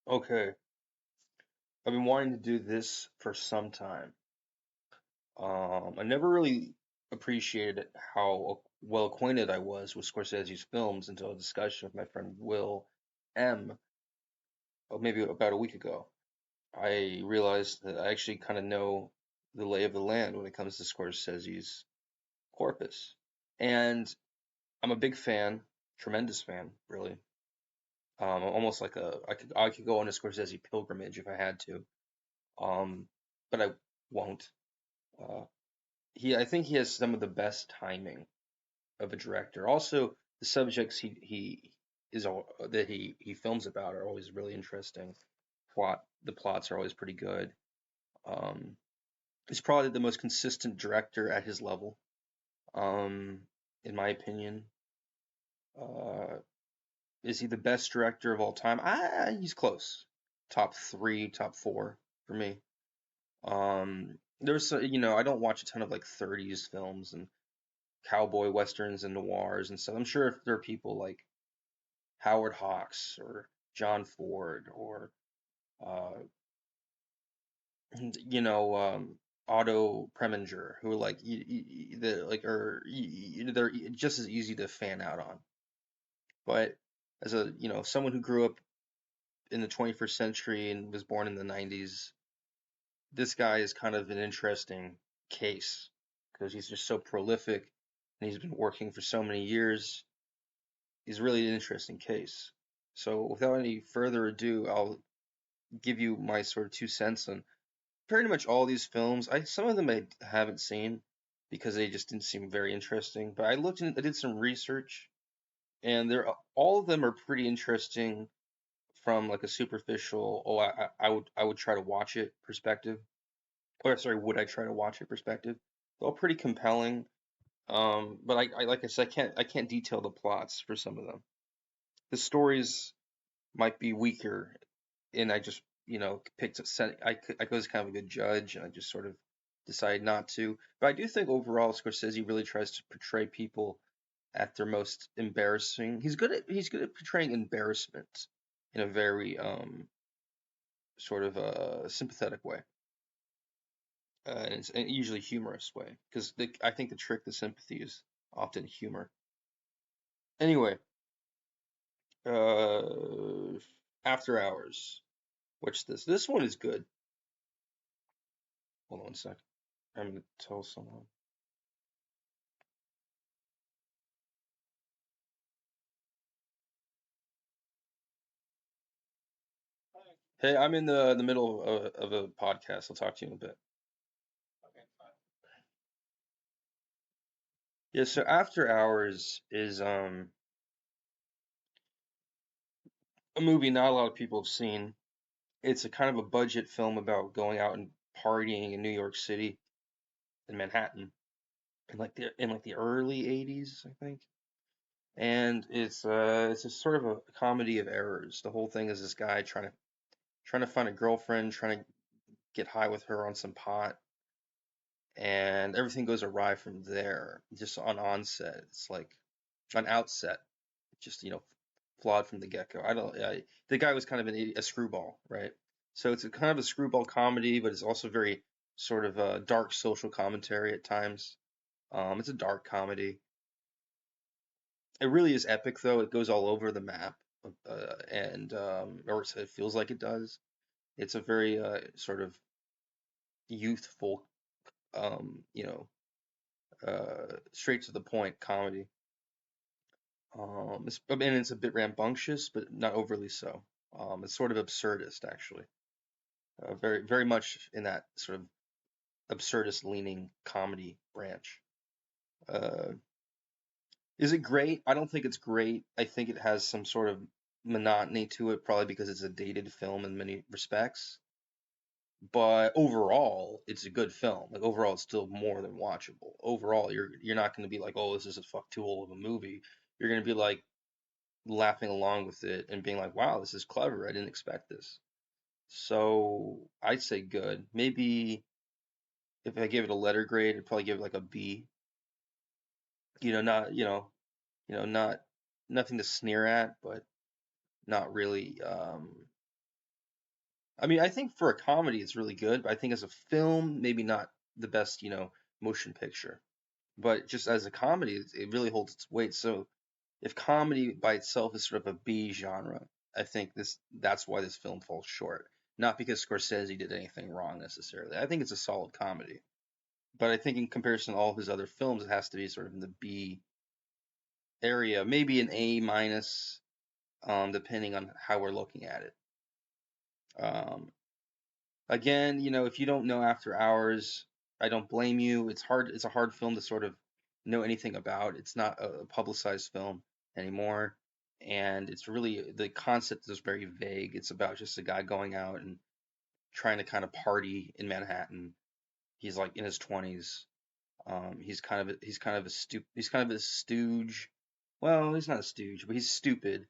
Okay, I've been wanting to do this for some time. I never really appreciated how well acquainted I was with Scorsese's films until a discussion with my friend Will M. Maybe about a week ago. I realized that I actually kind of know the lay of the land when it comes to Scorsese's corpus. And I'm a big fan, tremendous fan, really. Almost like I could go on a Scorsese pilgrimage if I had to. Um, but I won't. Uh, I think he has some of the best timing of a director. Also, the subjects he films about are always really interesting. The plots are always pretty good. Um, he's probably the most consistent director at his level, um, in my opinion. Uh, is he the best director of all time? He's close. Top three, top four for me. I don't watch a ton of like 30s films and cowboy westerns and noirs and stuff. I'm sure if there are people like Howard Hawks or John Ford or uh, Otto Preminger who are like they're just as easy to fan out on. But as someone who grew up in the 21st century and was born in the 90s, this guy is kind of an interesting case because he's just so prolific and he's been working for so many years. He's really an interesting case. So, without any further ado, I'll give you my sort of 2 cents on pretty much all these films. Some of them I haven't seen because they just didn't seem very interesting. But I did some research, and all of them are pretty interesting from like a superficial, I would try to watch it perspective. Or sorry, would I try to watch it perspective? They're all pretty compelling. But like I said, I can't detail the plots for some of them. The stories might be weaker, and I just picked a set. I was kind of a good judge, and I just sort of decided not to. But I do think overall, Scorsese really tries to portray people at their most embarrassing. He's good at portraying embarrassment in a very sort of sympathetic way, and it's and usually humorous way. Because I think the trick to sympathy is often humor. Anyway, uh, After Hours. What's this? This one is good. Hold on one sec. I'm gonna tell someone. Hey, I'm in the middle of a podcast. I'll talk to you in a bit. Yeah, so After Hours is a movie not a lot of people have seen. It's a kind of a budget film about going out and partying in New York City, in Manhattan, in like the early '80s, I think. And it's a sort of a comedy of errors. The whole thing is this guy trying to find a girlfriend, trying to get high with her on some pot, and everything goes awry from there. Just on onset, it's like on outset, just flawed from the get go. The guy was kind of a screwball, right? So it's a kind of a screwball comedy, but it's also very sort of a dark social commentary at times. It's a dark comedy. It really is epic, though. It goes all over the map, and or it feels like it does. It's a very sort of youthful, straight to the point comedy. It's a bit rambunctious, but not overly so. It's sort of absurdist, actually. Very, very much in that sort of absurdist leaning comedy branch. Uh, is it great? I don't think it's great. I think it has some sort of monotony to it, probably because it's a dated film in many respects. But overall, it's a good film. Like overall, it's still more than watchable. Overall, you're not going to be like, oh, this is a fuck too old of a movie. You're going to be like laughing along with it and being like, wow, this is clever. I didn't expect this. So I'd say good. Maybe if I gave it a letter grade, I'd probably give it like a B. Not not nothing to sneer at, but not really I mean, I think for a comedy it's really good, but I think as a film, maybe not the best, motion picture. But just as a comedy, it really holds its weight. So if comedy by itself is sort of a B genre, I think that's why this film falls short. Not because Scorsese did anything wrong necessarily. I think it's a solid comedy. But I think in comparison to all of his other films, it has to be sort of in the B area, maybe an A minus, depending on how we're looking at it. Um, Again, if you don't know After Hours, I don't blame you. It's hard. It's a hard film to sort of know anything about. It's not a publicized film anymore, and it's really the concept is very vague. It's about just a guy going out and trying to kind of party in Manhattan. He's like in his 20s. He's kind of a stooge. Well, he's not a stooge, but he's stupid,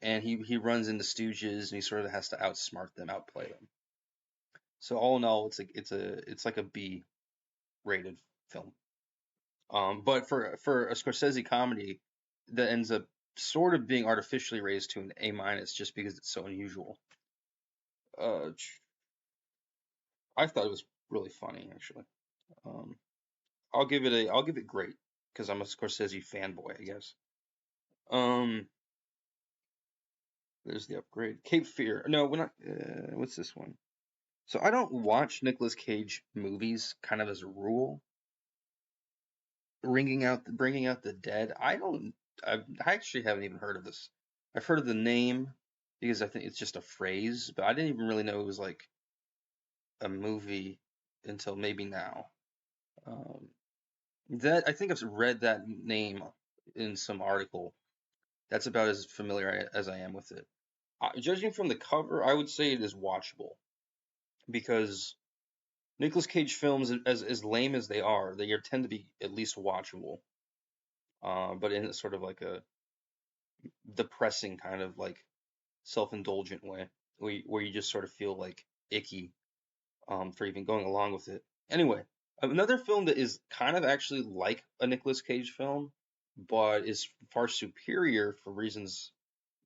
and he runs into stooges, and he sort of has to outsmart them, outplay them. So all in all, it's like a B rated film. But for a Scorsese comedy that ends up sort of being artificially raised to an A minus just because it's so unusual. Uh, I thought it was really funny actually. Um, I'll give it great because I'm a Scorsese fanboy, I guess. Um, there's the upgrade. Cape Fear. No, we're not. What's this one? So I don't watch Nicolas Cage movies kind of as a rule. Bringing out the dead. I actually haven't even heard of this. I've heard of the name because I think it's just a phrase, but I didn't even really know it was like a movie until maybe now. Um, that I think I've read that name in some article. That's about as familiar as I am with it. Judging from the cover, I would say it is watchable because Nicolas Cage films, as lame as they tend to be at least watchable. But in sort of like a depressing kind of like self-indulgent way where you just sort of feel like icky for even going along with it. Anyway, another film that is kind of actually like a Nicolas Cage film, but is far superior for reasons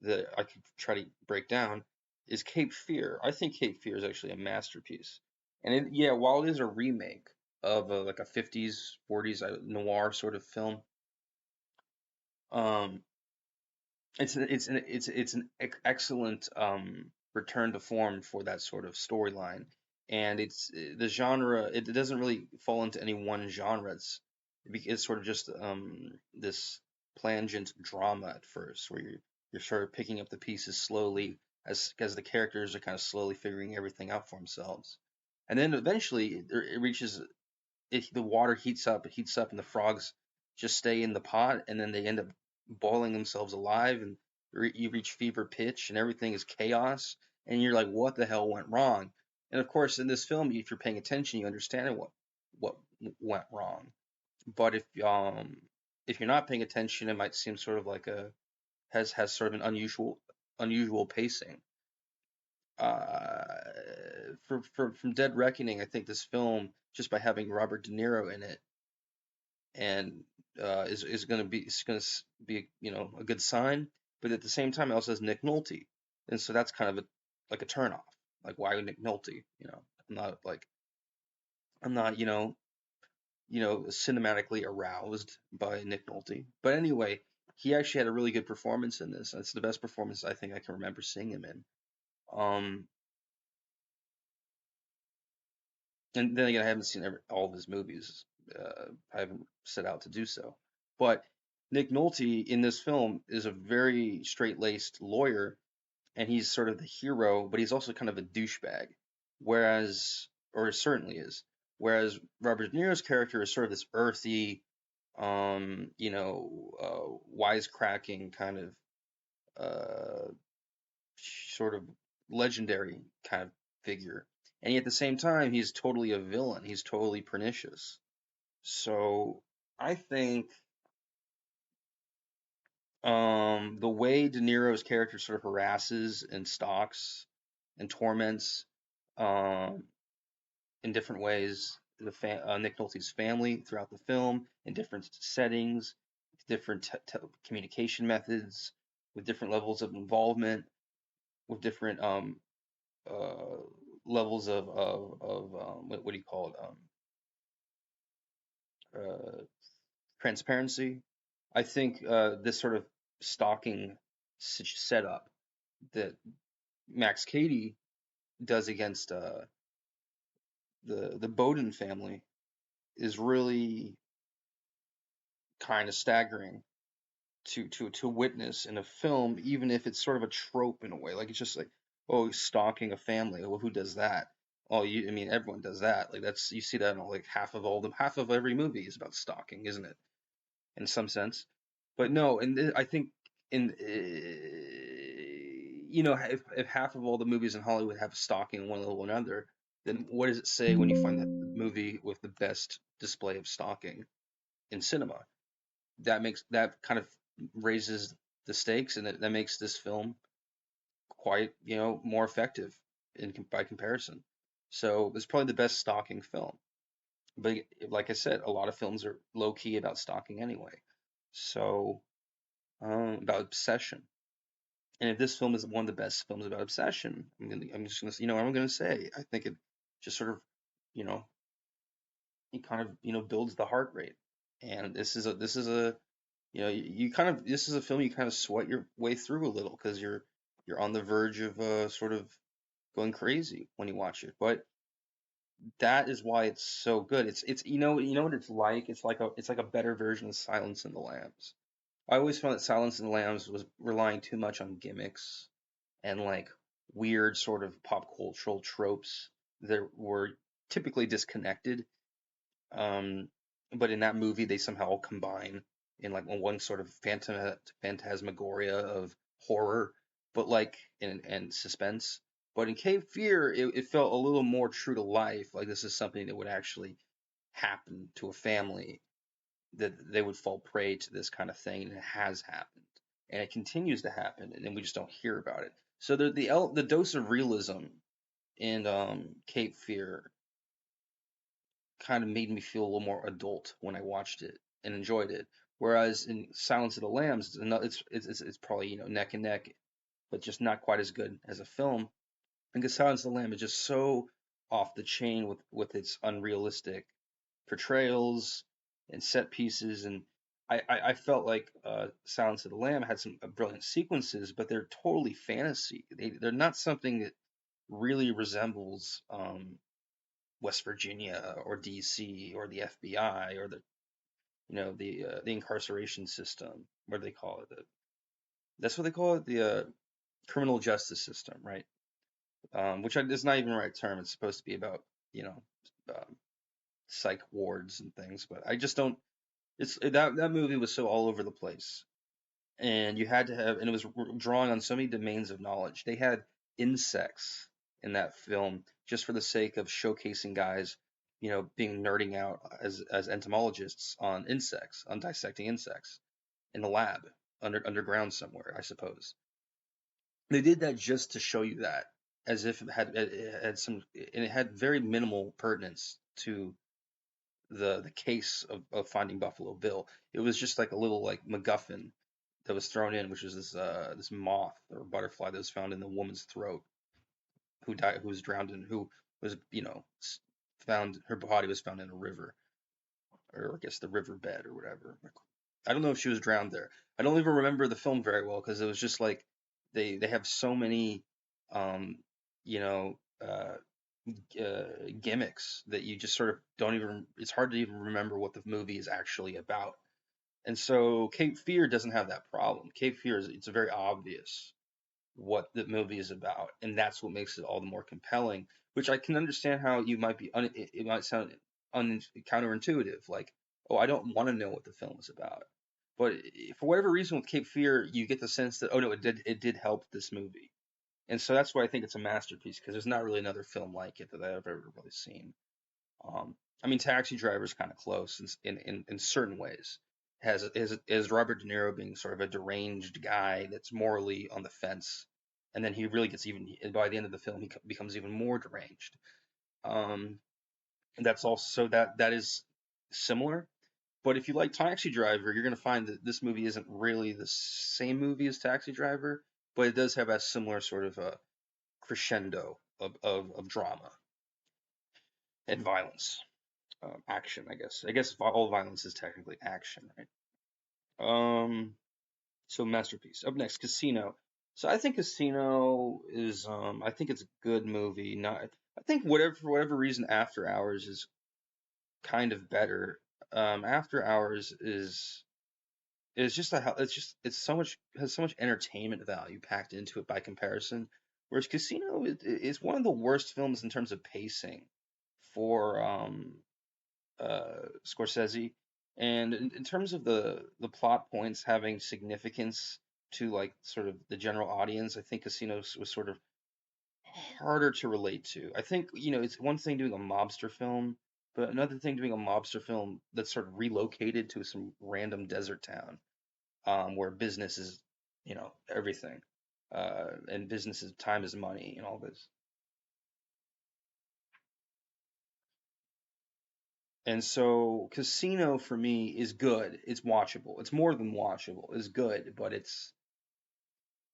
that I could try to break down, is Cape Fear. I think Cape Fear is actually a masterpiece. And yeah, while it is a remake of like a 50s, 40s noir sort of film, um, it's an excellent return to form for that sort of storyline, and the genre. It doesn't really fall into any one genre. It's sort of just this plangent drama at first, where you're sort of picking up the pieces slowly as the characters are kind of slowly figuring everything out for themselves, and then eventually it reaches the water heats up, and the frogs just stay in the pot, and then they end up boiling themselves alive, and you reach fever pitch, and everything is chaos, and you're like, what the hell went wrong? And of course, in this film, if you're paying attention, you understand what went wrong. But if you're not paying attention, it might seem sort of like a has sort of an unusual pacing. Uh, from Dead Reckoning, I think this film, just by having Robert De Niro in it, and is going to be a good sign. But at the same time, it also has Nick Nolte, and so that's kind of like a turnoff. Like, why would Nick Nolte? I'm not like I'm not cinematically aroused by Nick Nolte. But anyway, he actually had a really good performance in this. It's the best performance I think I can remember seeing him in. Um, and then again, I haven't seen all of his movies. I haven't set out to do so. But Nick Nolte in this film is a very straight-laced lawyer, and he's sort of the hero, but he's also kind of a douchebag. Or certainly is. Whereas Robert De Niro's character is sort of this earthy, wisecracking kind of, sort of legendary kind of figure. And yet at the same time, he's totally a villain. He's totally pernicious. So I think the way De Niro's character sort of harasses and stalks and torments um, in different ways Nick Nolte's family throughout the film in different settings, different communication methods, with different levels of involvement, with different uh, levels of what do you call it, uh, transparency. I think this sort of stalking setup that Max Cady does against the Bowden family is really kind of staggering to witness in a film, even if it's sort of a trope in a way. Like it's just like, oh, stalking a family. Well, who does that? Oh, I mean, everyone does that. Like that's you see that in like half of every movie is about stalking, isn't it? In some sense, but no, and I think in if half of all the movies in Hollywood have stalking on one level or another, then what does it say when you find the movie with the best display of stalking in cinema? That kind of raises the stakes, and that makes this film quite more effective by comparison. So it's probably the best stalking film. But like I said, a lot of films are low key about stalking anyway. So about obsession. And if this film is one of the best films about obsession, I'm just gonna what I'm gonna say. I think it just sort of you know it kind of builds the heart rate. And this is a you kind of this is a film you kind of sweat your way through a little because you're on the verge of sort of going crazy when you watch it. But that is why it's so good. It's what it's like. It's like a better version of Silence and the Lambs. I always found that Silence and the Lambs was relying too much on gimmicks and like weird sort of pop cultural tropes that were typically disconnected. Um, but in that movie, they somehow combine in like one sort of phantasmagoria of horror, but like and suspense. But in Cape Fear, it felt a little more true to life. Like this is something that would actually happen to a family, that they would fall prey to this kind of thing, and it has happened, and it continues to happen, and then we just don't hear about it. So the dose of realism in Cape Fear kind of made me feel a little more adult when I watched it and enjoyed it. Whereas in Silence of the Lambs, it's probably neck and neck, but just not quite as good as a film. Because Silence of the Lambs is just so off the chain with its unrealistic portrayals and set pieces, and I felt like Silence of the Lamb had some brilliant sequences, but they're totally fantasy. They're not something that really resembles West Virginia or D.C. or the FBI or the incarceration system. What do they call it? That's what they call it, the criminal justice system, right? Which is not even the right term. It's supposed to be about you know um, psych wards and things, but I just don't. That movie was so all over the place, and you had to have, and it was drawing on so many domains of knowledge. They had insects in that film just for the sake of showcasing guys, being nerding out as entomologists on insects, on dissecting insects in the lab underground somewhere, I suppose. They did that just to show you that, as if it had some, and it had very minimal pertinence to the case of finding Buffalo Bill. It was just like a little like MacGuffin that was thrown in, which was this moth or butterfly that was found in the woman's throat, who was drowned in, who was found, her body was found in a river, or I guess the riverbed or whatever. I don't know if she was drowned there. I don't even remember the film very well because it was just like they have so many um you know uh gimmicks that you just sort of don't even, it's hard to even remember what the movie is actually about. And so Cape Fear doesn't have that problem. Cape Fear it's very obvious what the movie is about, and that's what makes it all the more compelling. Which I can understand how you might be it might sound counterintuitive, like, oh, I don't want to know what the film is about. But for whatever reason with Cape Fear, you get the sense that, oh no, it did help this movie, and so that's why I think it's a masterpiece, because there's not really another film like it that I've ever really seen. I mean, Taxi Driver is kind of close in certain ways. Has Robert De Niro being sort of a deranged guy that's morally on the fence, and then he really gets even. By the end of the film, he becomes even more deranged. Um, and that's also that is similar. But if you like Taxi Driver, you're going to find that this movie isn't really the same movie as Taxi Driver, but it does have a similar sort of a crescendo of drama and violence, action. I guess all violence is technically action, right? So masterpiece. Up next, Casino. So I think Casino is I think it's a good movie. Not I think whatever for whatever reason After Hours is kind of better. After Hours is just it's so much has so much entertainment value packed into it by comparison. Whereas Casino is one of the worst films in terms of pacing for Scorsese, and in terms of the plot points having significance to like sort of the general audience, I think Casino was sort of harder to relate to. I think it's one thing doing a mobster film, but another thing doing a mobster film that's sort of relocated to some random desert town, where business is everything, and business is time is money and all this. And so Casino for me is good. It's watchable. It's more than watchable. It's good, but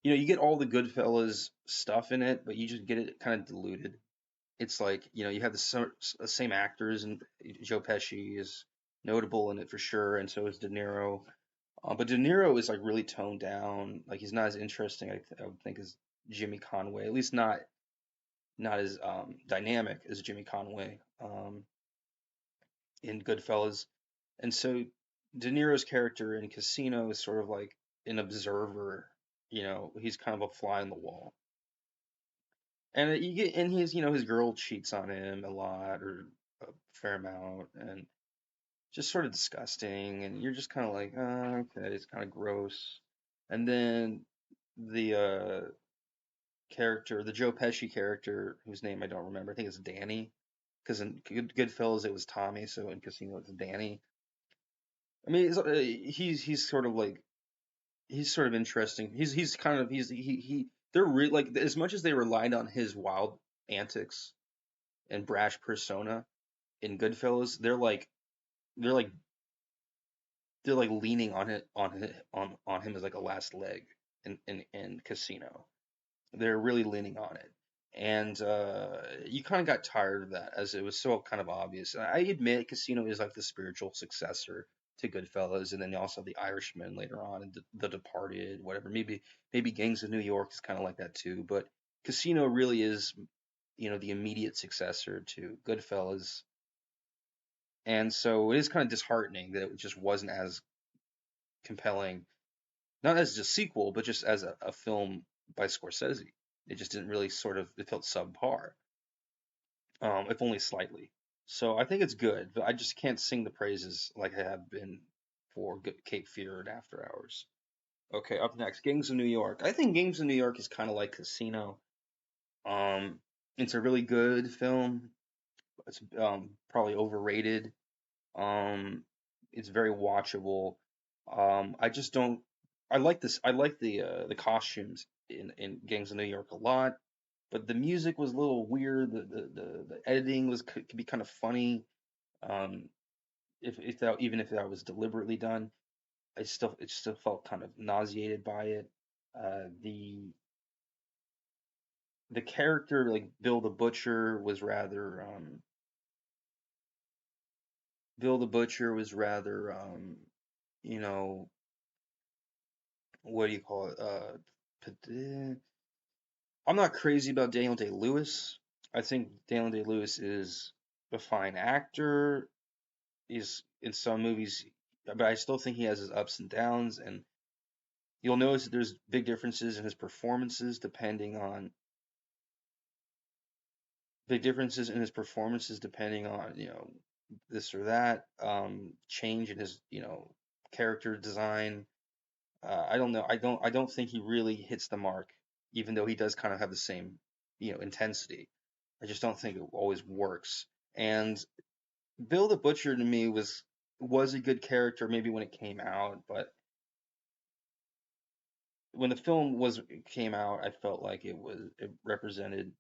you get all the Goodfellas stuff in it, but you just get it kind of diluted. It's like, you have the same actors, and Joe Pesci is notable in it for sure, and so is De Niro. But De Niro is like really toned down. Like he's not as interesting, I would think, as Jimmy Conway. At least not as dynamic as Jimmy Conway in Goodfellas. And so De Niro's character in Casino is sort of like an observer. He's kind of a fly on the wall. And his girl cheats on him a lot or a fair amount, and just sort of disgusting. And you're just kind of like, okay, it's kind of gross. And then the character, the Joe Pesci character, whose name I don't remember, I think it's Danny, because in Goodfellas it was Tommy, so in Casino it's Danny. I mean, he's sort of like he's sort of interesting. He's kind of he they're like as much as they relied on his wild antics and brash persona in Goodfellas, they're like they're like leaning on him as like a last leg in Casino. They're really leaning on it. And you kind of got tired of that as it was so kind of obvious. And I admit Casino is like the spiritual successor to Goodfellas, and then you also have The Irishman later on, and The Departed, whatever. Maybe Gangs of New York is kind of like that too. But Casino really is, the immediate successor to Goodfellas, and so it is kind of disheartening that it just wasn't as compelling, not as a sequel, but just as a film by Scorsese. It just didn't really it felt subpar, if only slightly. So I think it's good, but I just can't sing the praises like I have been for Cape Fear and After Hours. Okay, up next, Gangs of New York. I think Gangs of New York is kind of like Casino. Um, it's a really good film. It's probably overrated. Um, it's very watchable. I just don't. I like this. I like the costumes in Gangs of New York a lot, but the music was a little weird. The editing could be kind of funny. Um, if that was deliberately done, it still felt kind of nauseated by it. The character like Bill the Butcher was rather you know what do you call it? I'm not crazy about Daniel Day Lewis. I think Daniel Day Lewis is a fine actor. He's in some movies, but I still think he has his ups and downs. And you'll notice that there's big differences in his performances depending on this or that, change in his character design. I don't know. I don't think he really hits the mark, even though he does kind of have the same intensity. I just don't think it always works. And Bill the Butcher to me was a good character maybe when it came out, but when the film was came out, I felt like it represented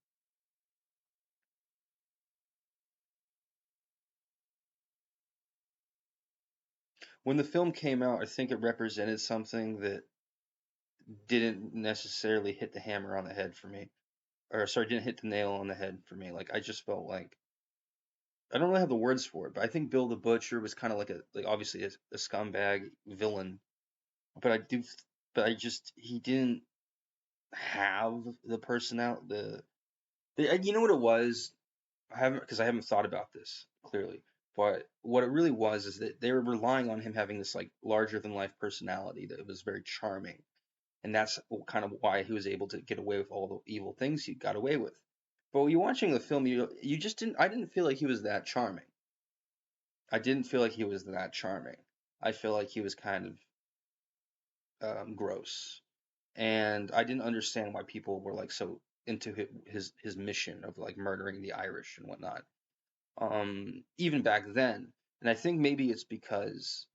when the film came out, I think it represented something that didn't necessarily hit the hammer on the head for me. or sorry, didn't hit the nail on the head for me. Like I just felt like I don't really have the words for it, but I think Bill the Butcher was kind of like obviously a scumbag villain, but I do, but I just he didn't have the personality. You know what it was? I haven't because I haven't thought about this clearly. But what it really was is that they were relying on him having this like larger than life personality that was very charming, and that's kind of why he was able to get away with all the evil things he got away with. But when you're watching the film, you just didn't. I didn't feel like he was that charming. I didn't feel like he was that charming. I feel like he was kind of gross, and I didn't understand why people were like so into his mission of like murdering the Irish and whatnot. Even back then, and I think maybe it's because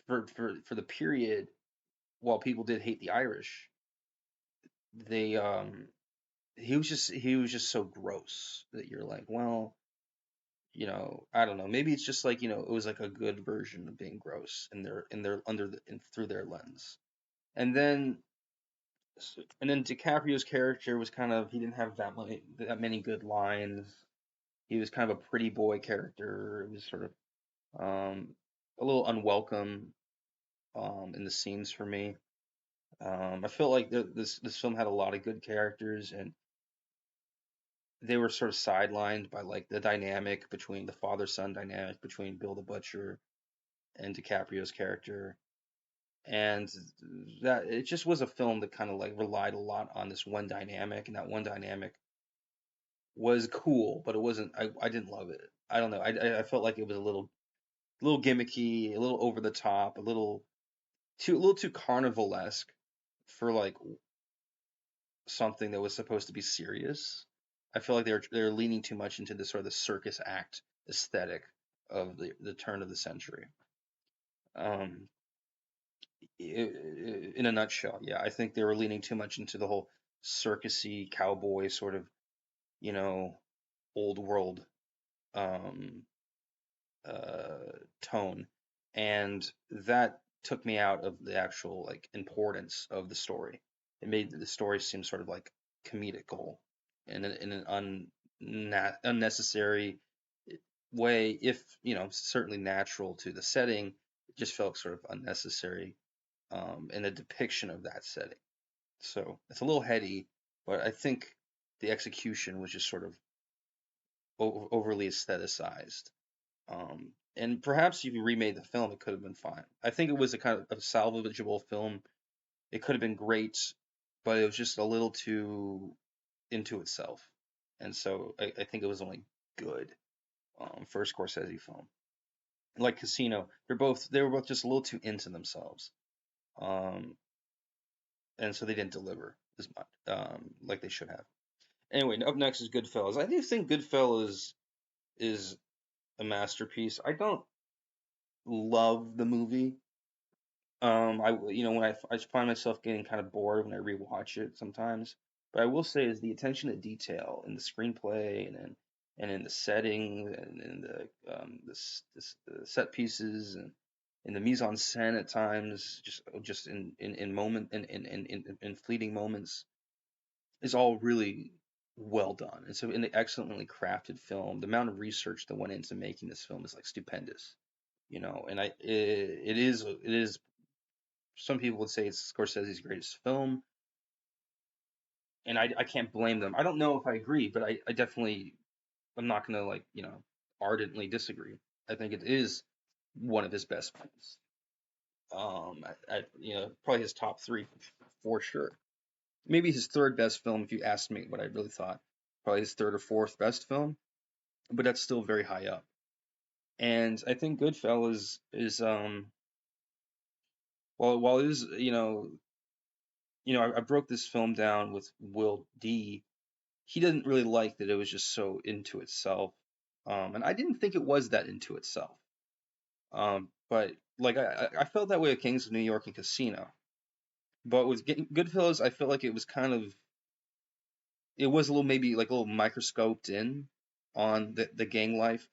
for the period while people did hate the Irish, they he was just so gross that you're like, well, I don't know. Maybe it's just like, it was like a good version of being gross in their through their lens. And then DiCaprio's character was kind of he didn't have that many good lines. He was kind of a pretty boy character. It was sort of a little unwelcome in the scenes for me. I feel like this film had a lot of good characters, and they were sort of sidelined by like the dynamic between the father son dynamic between Bill the Butcher and DiCaprio's character, and that it just was a film that kind of like relied a lot on this one dynamic, and that one dynamic was cool, but it wasn't. I didn't love it. I don't know. I felt like it was a little gimmicky, a little over the top, a little too carnivalesque for like something that was supposed to be serious. I feel like they're leaning too much into the sort of the circus act aesthetic of the turn of the century. Um, in a nutshell, yeah, I think they were leaning too much into the whole circusy cowboy sort of, you know, old world um, tone, and that took me out of the actual like importance of the story. It made the story seem sort of like comedical in an unnecessary way, if certainly natural to the setting. It just felt sort of unnecessary in the depiction of that setting. So it's a little heady, but I think the execution was just sort of overly aestheticized. And perhaps if you remade the film, it could have been fine. I think it was a kind of a salvageable film. It could have been great, but it was just a little too into itself. And so I think it was only good for a Scorsese film. Like Casino, they were both just a little too into themselves. Um, and so they didn't deliver as much like they should have. Anyway, up next is Goodfellas. I do think Goodfellas is a masterpiece. I don't love the movie. When I find myself getting kind of bored when I rewatch it sometimes, but I will say is the attention to detail in the screenplay and in the setting and in the set pieces and in the mise en scène at times, just in moment in fleeting moments, is all really well done. And so in the excellently crafted film, the amount of research that went into making this film is like stupendous. And it is some people would say it's Scorsese's greatest film, and I can't blame them. I don't know if I agree, but I definitely I'm not gonna like ardently disagree. I think it is one of his best films. Probably his top three for sure. Maybe his third best film if you asked me what I really thought. Probably his third or fourth best film, but that's still very high up. And I think Goodfellas is while it is I broke this film down with Will D. He didn't really like that it was just so into itself. And I didn't think it was that into itself. But like I felt that way with Kings of New York and Casino. But with Goodfellas, I felt like it was a little maybe like a little microscoped in on the gang life,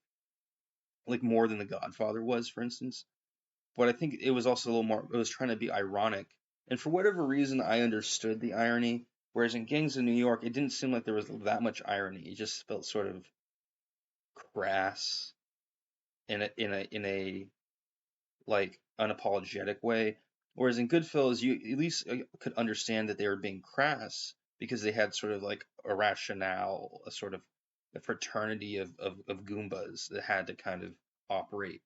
like more than The Godfather was, for instance. But I think it was also a little more. It was trying to be ironic, and for whatever reason, I understood the irony. Whereas in Gangs of New York, it didn't seem like there was that much irony. It just felt sort of crass in a like unapologetic way. Whereas in Goodfellas, you at least could understand that they were being crass because they had sort of like a rationale, a sort of a fraternity of Goombas that had to kind of operate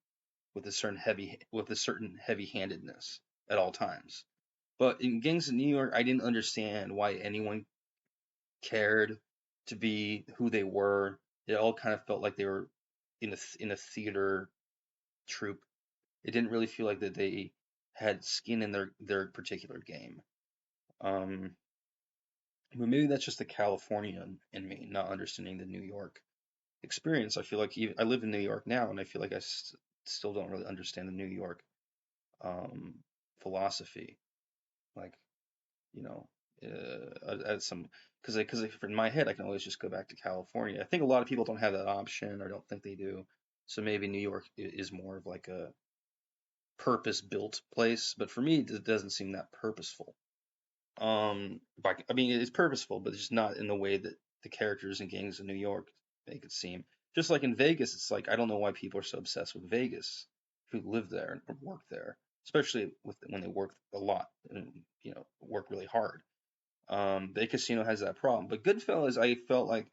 with a certain heavy-handedness at all times. But in Gangs of New York, I didn't understand why anyone cared to be who they were. It all kind of felt like they were in a theater troupe. It didn't really feel like that they had skin in their particular game. Um, but maybe that's just the Californian in me, not understanding the New York experience. I feel like even, I live in New York now, and I feel like still don't really understand the New York um, philosophy. Like, you know, as some because in my head I can always just go back to California. I think a lot of people don't have that option, or don't think they do. So maybe New York is more of like a purpose-built place, but for me, it doesn't seem that purposeful. I mean, it's purposeful, but it's just not in the way that the characters in Gangs of New York make it seem. Just like in Vegas, it's like I don't know why people are so obsessed with Vegas who live there and work there, especially when they work a lot and work really hard. The casino has that problem, but Goodfellas, I felt like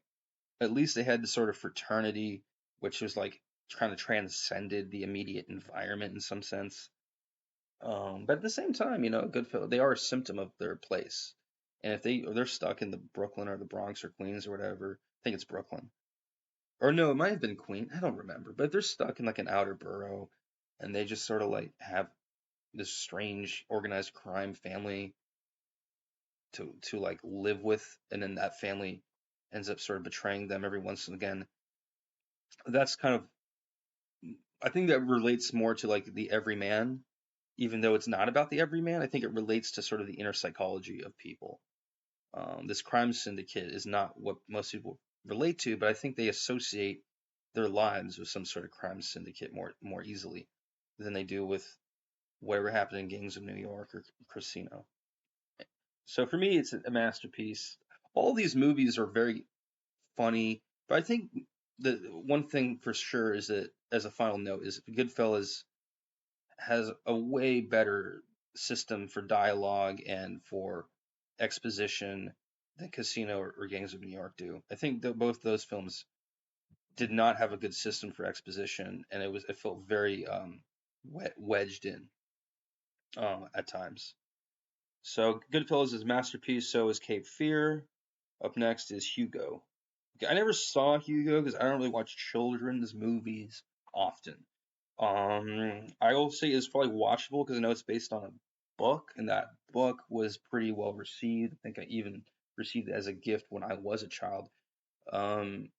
at least they had this sort of fraternity, which was like kind of transcended the immediate environment in some sense. But at the same time, Goodfellas, they are a symptom of their place. And if they're stuck in the Brooklyn or the Bronx or Queens or whatever, I think it's Brooklyn. Or no, it might have been Queen. I don't remember. But if they're stuck in like an outer borough and they just sort of like have this strange organized crime family to like live with, and then that family ends up sort of betraying them every once and again. That's kind of, I think that relates more to like the everyman, even though it's not about the everyman. I think it relates to sort of the inner psychology of people. This crime syndicate is not what most people relate to, but I think they associate their lives with some sort of crime syndicate more easily than they do with whatever happened in Gangs of New York or Casino. So for me, it's a masterpiece. All these movies are very funny, but I think the one thing for sure is that, as a final note, is Goodfellas has a way better system for dialogue and for exposition than Casino or Gangs of New York do. I think that both those films did not have a good system for exposition, and it felt very wedged in at times. So Goodfellas is a masterpiece. So is Cape Fear. Up next is Hugo. I never saw Hugo because I don't really watch children's movies often. I will say it's probably watchable because I know it's based on a book, and that book was pretty well received. I think I even received it as a gift when I was a child. Um,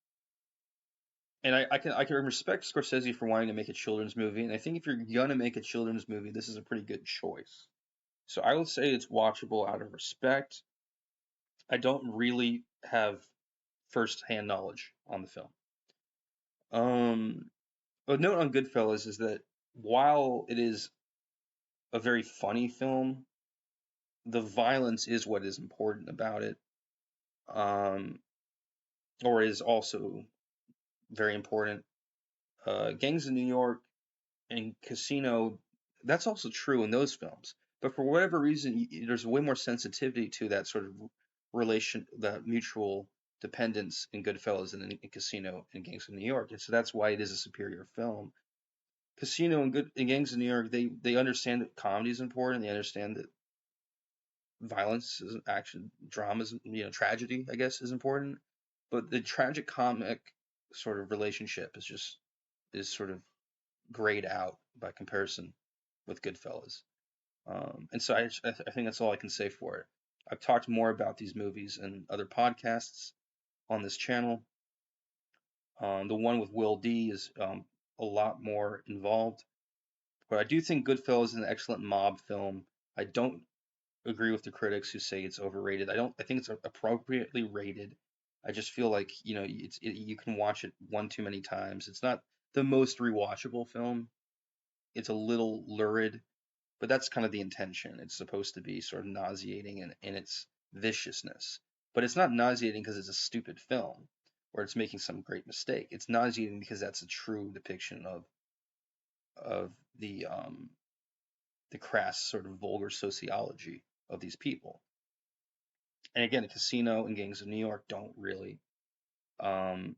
and I can respect Scorsese for wanting to make a children's movie, and I think if you're gonna make a children's movie, this is a pretty good choice. So I will say it's watchable out of respect. I don't really have first-hand knowledge on the film. A note on Goodfellas is that while it is a very funny film, the violence is what is important about it, um, or is also very important. Gangs of New York and Casino, that's also true in those films. But for whatever reason, there's way more sensitivity to that sort of relation, that mutual dependence in Goodfellas than in Casino and Gangs of New York. And so that's why it is a superior film. Casino and Gangs of New York, they understand that comedy is important. They understand that violence is action, drama is, tragedy, I guess, is important. But the tragic comic sort of relationship is sort of grayed out by comparison with Goodfellas. And so I think that's all I can say for it. I've talked more about these movies in other podcasts on this channel. The one with Will D is a lot more involved, but I do think Goodfellas is an excellent mob film. I don't agree with the critics who say it's overrated. I think it's appropriately rated. I just feel like, you can watch it one too many times. It's not the most rewatchable film. It's a little lurid, but that's kind of the intention. It's supposed to be sort of nauseating in its viciousness. But it's not nauseating because it's a stupid film or it's making some great mistake. It's nauseating because that's a true depiction of the crass sort of vulgar sociology of these people. And again, Casino and Gangs of New York don't really um,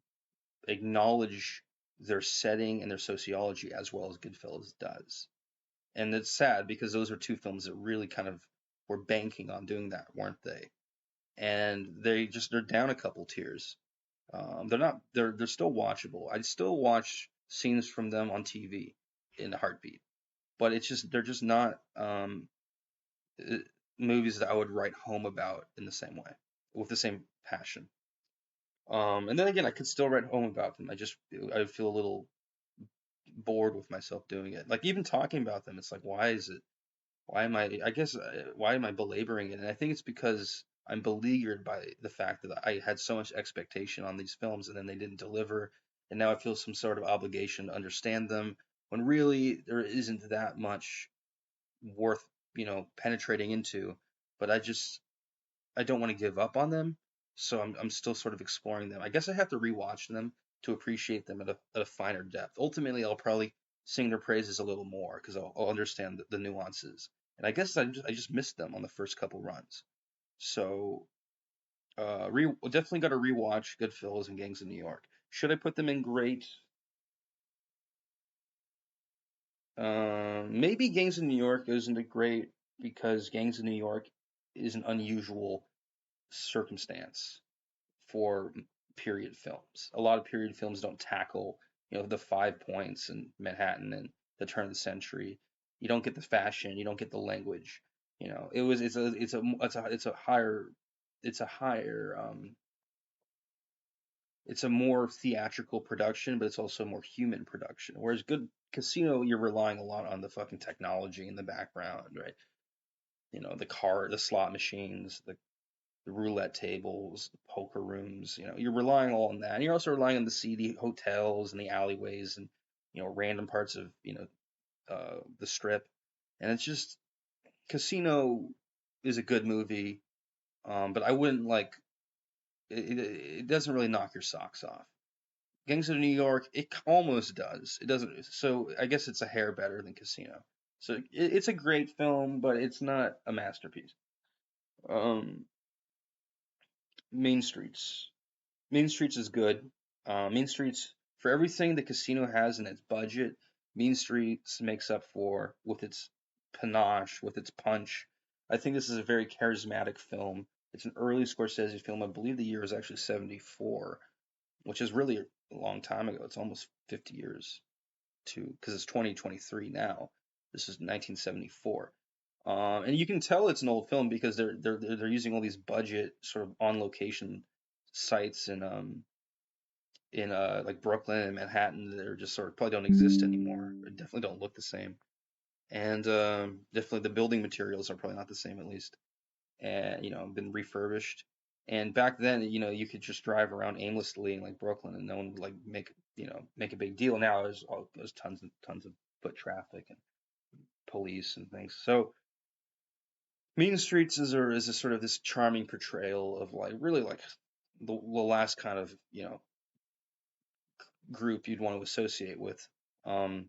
acknowledge their setting and their sociology as well as Goodfellas does. And it's sad because those are two films that really kind of were banking on doing that, weren't they? And they're down a couple tiers. They're not they're still watchable. I still watch scenes from them on TV in a heartbeat, but it's just they're just not uh, movies that I would write home about in the same way with the same passion. And then again, I could still write home about them. I would feel a little bored with myself doing it. Like even talking about them, it's like why is it? Why am I? I guess why am I belaboring it? And I think it's because I'm beleaguered by the fact that I had so much expectation on these films and then they didn't deliver, and now I feel some sort of obligation to understand them when really there isn't that much worth penetrating into. But I don't want to give up on them, so I'm still sort of exploring them. I guess I have to rewatch them to appreciate them at a finer depth. Ultimately, I'll probably sing their praises a little more because I'll understand the nuances. And I guess I just missed them on the first couple runs. So definitely got to rewatch Goodfellas and Gangs of New York. Should I put them in great? Maybe Gangs of New York isn't a great because Gangs of New York is an unusual circumstance for period films. A lot of period films don't tackle, the 5 points in Manhattan and the turn of the century. You don't get the fashion, you don't get the language. It's a higher it's a more theatrical production, but it's also a more human production. Whereas good Casino, you're relying a lot on the fucking technology in the background, right? The slot machines, the roulette tables, the poker rooms. You're relying all on that, and you're also relying on the seedy hotels and the alleyways and random parts of the strip. And it's just Casino is a good movie, but I wouldn't like it. It doesn't really knock your socks off. Gangs of New York, it almost does. It doesn't. So I guess it's a hair better than Casino. So it's a great film, but it's not a masterpiece. Um, Main Streets. Mean Streets is good. Mean Streets, for everything the casino has in its budget, Mean Streets makes up for with its panache, with its punch. I think this is a very charismatic film. It's an early Scorsese film. I believe the year is actually 74, which is really a long time ago. It's almost 50 years because it's 2023 now. This is 1974. And you can tell it's an old film because they're using all these budget sort of on location sites in like Brooklyn and Manhattan that are just sort of probably don't exist anymore. Or definitely don't look the same. And definitely the building materials are probably not the same at least. And been refurbished. And back then, you could just drive around aimlessly in like Brooklyn and no one would like make a big deal. Now there's tons and tons of foot traffic and police and things. So Mean Streets is a sort of this charming portrayal of like really like the last kind of group you'd want to associate with. Um,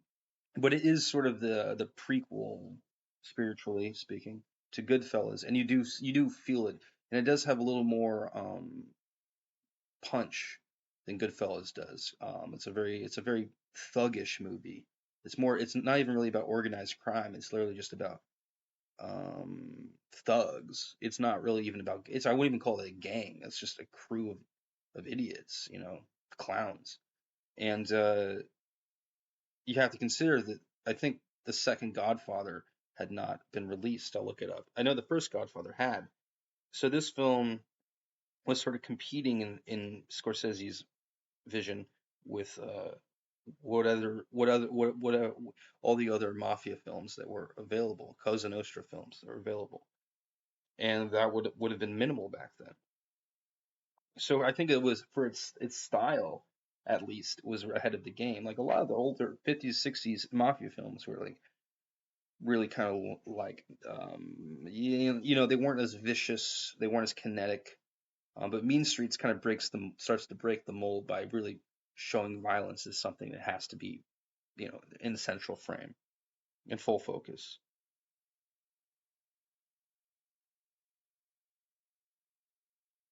but it is sort of the prequel, spiritually speaking, to Goodfellas, and you do feel it, and it does have a little more punch than Goodfellas does. It's a very thuggish movie. It's not even really about organized crime. It's literally just about thugs. It's not really even about I wouldn't even call it a gang. It's just a crew of idiots, clowns. And you have to consider that I think the second Godfather had not been released. I'll look it up. I know the first Godfather had. So this film was sort of competing in Scorsese's vision with all the other mafia films that were available, Cosa Nostra films that were available, and that would have been minimal back then. So I think it was for its style at least was ahead of the game. Like a lot of the older 50s, 60s mafia films were like really kind of like they weren't as vicious, they weren't as kinetic. But Mean Streets kind of starts to break the mold by really showing violence as something that has to be, in the central frame, in full focus.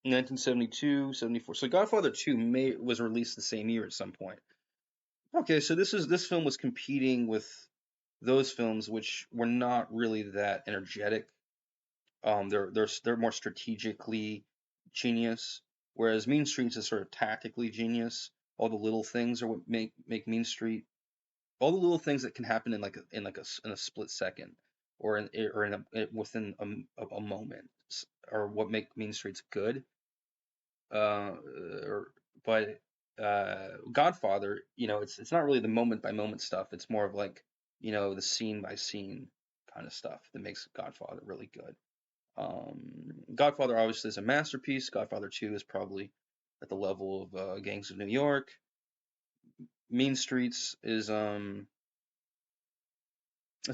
1972, 74. So Godfather 2 was released the same year at some point. Okay, so this film was competing with those films which were not really that energetic. They're more strategically genius, whereas Mean Streets is sort of tactically genius. All the little things are what make Mean Street. All the little things that can happen in a split second, within a moment, are what make Mean Streets good. Uh, but Godfather, it's not really the moment by moment stuff. It's more of like, the scene by scene kind of stuff that makes Godfather really good. Godfather obviously is a masterpiece. Godfather 2 is probably at the level of Gangs of New York. Mean Streets is it's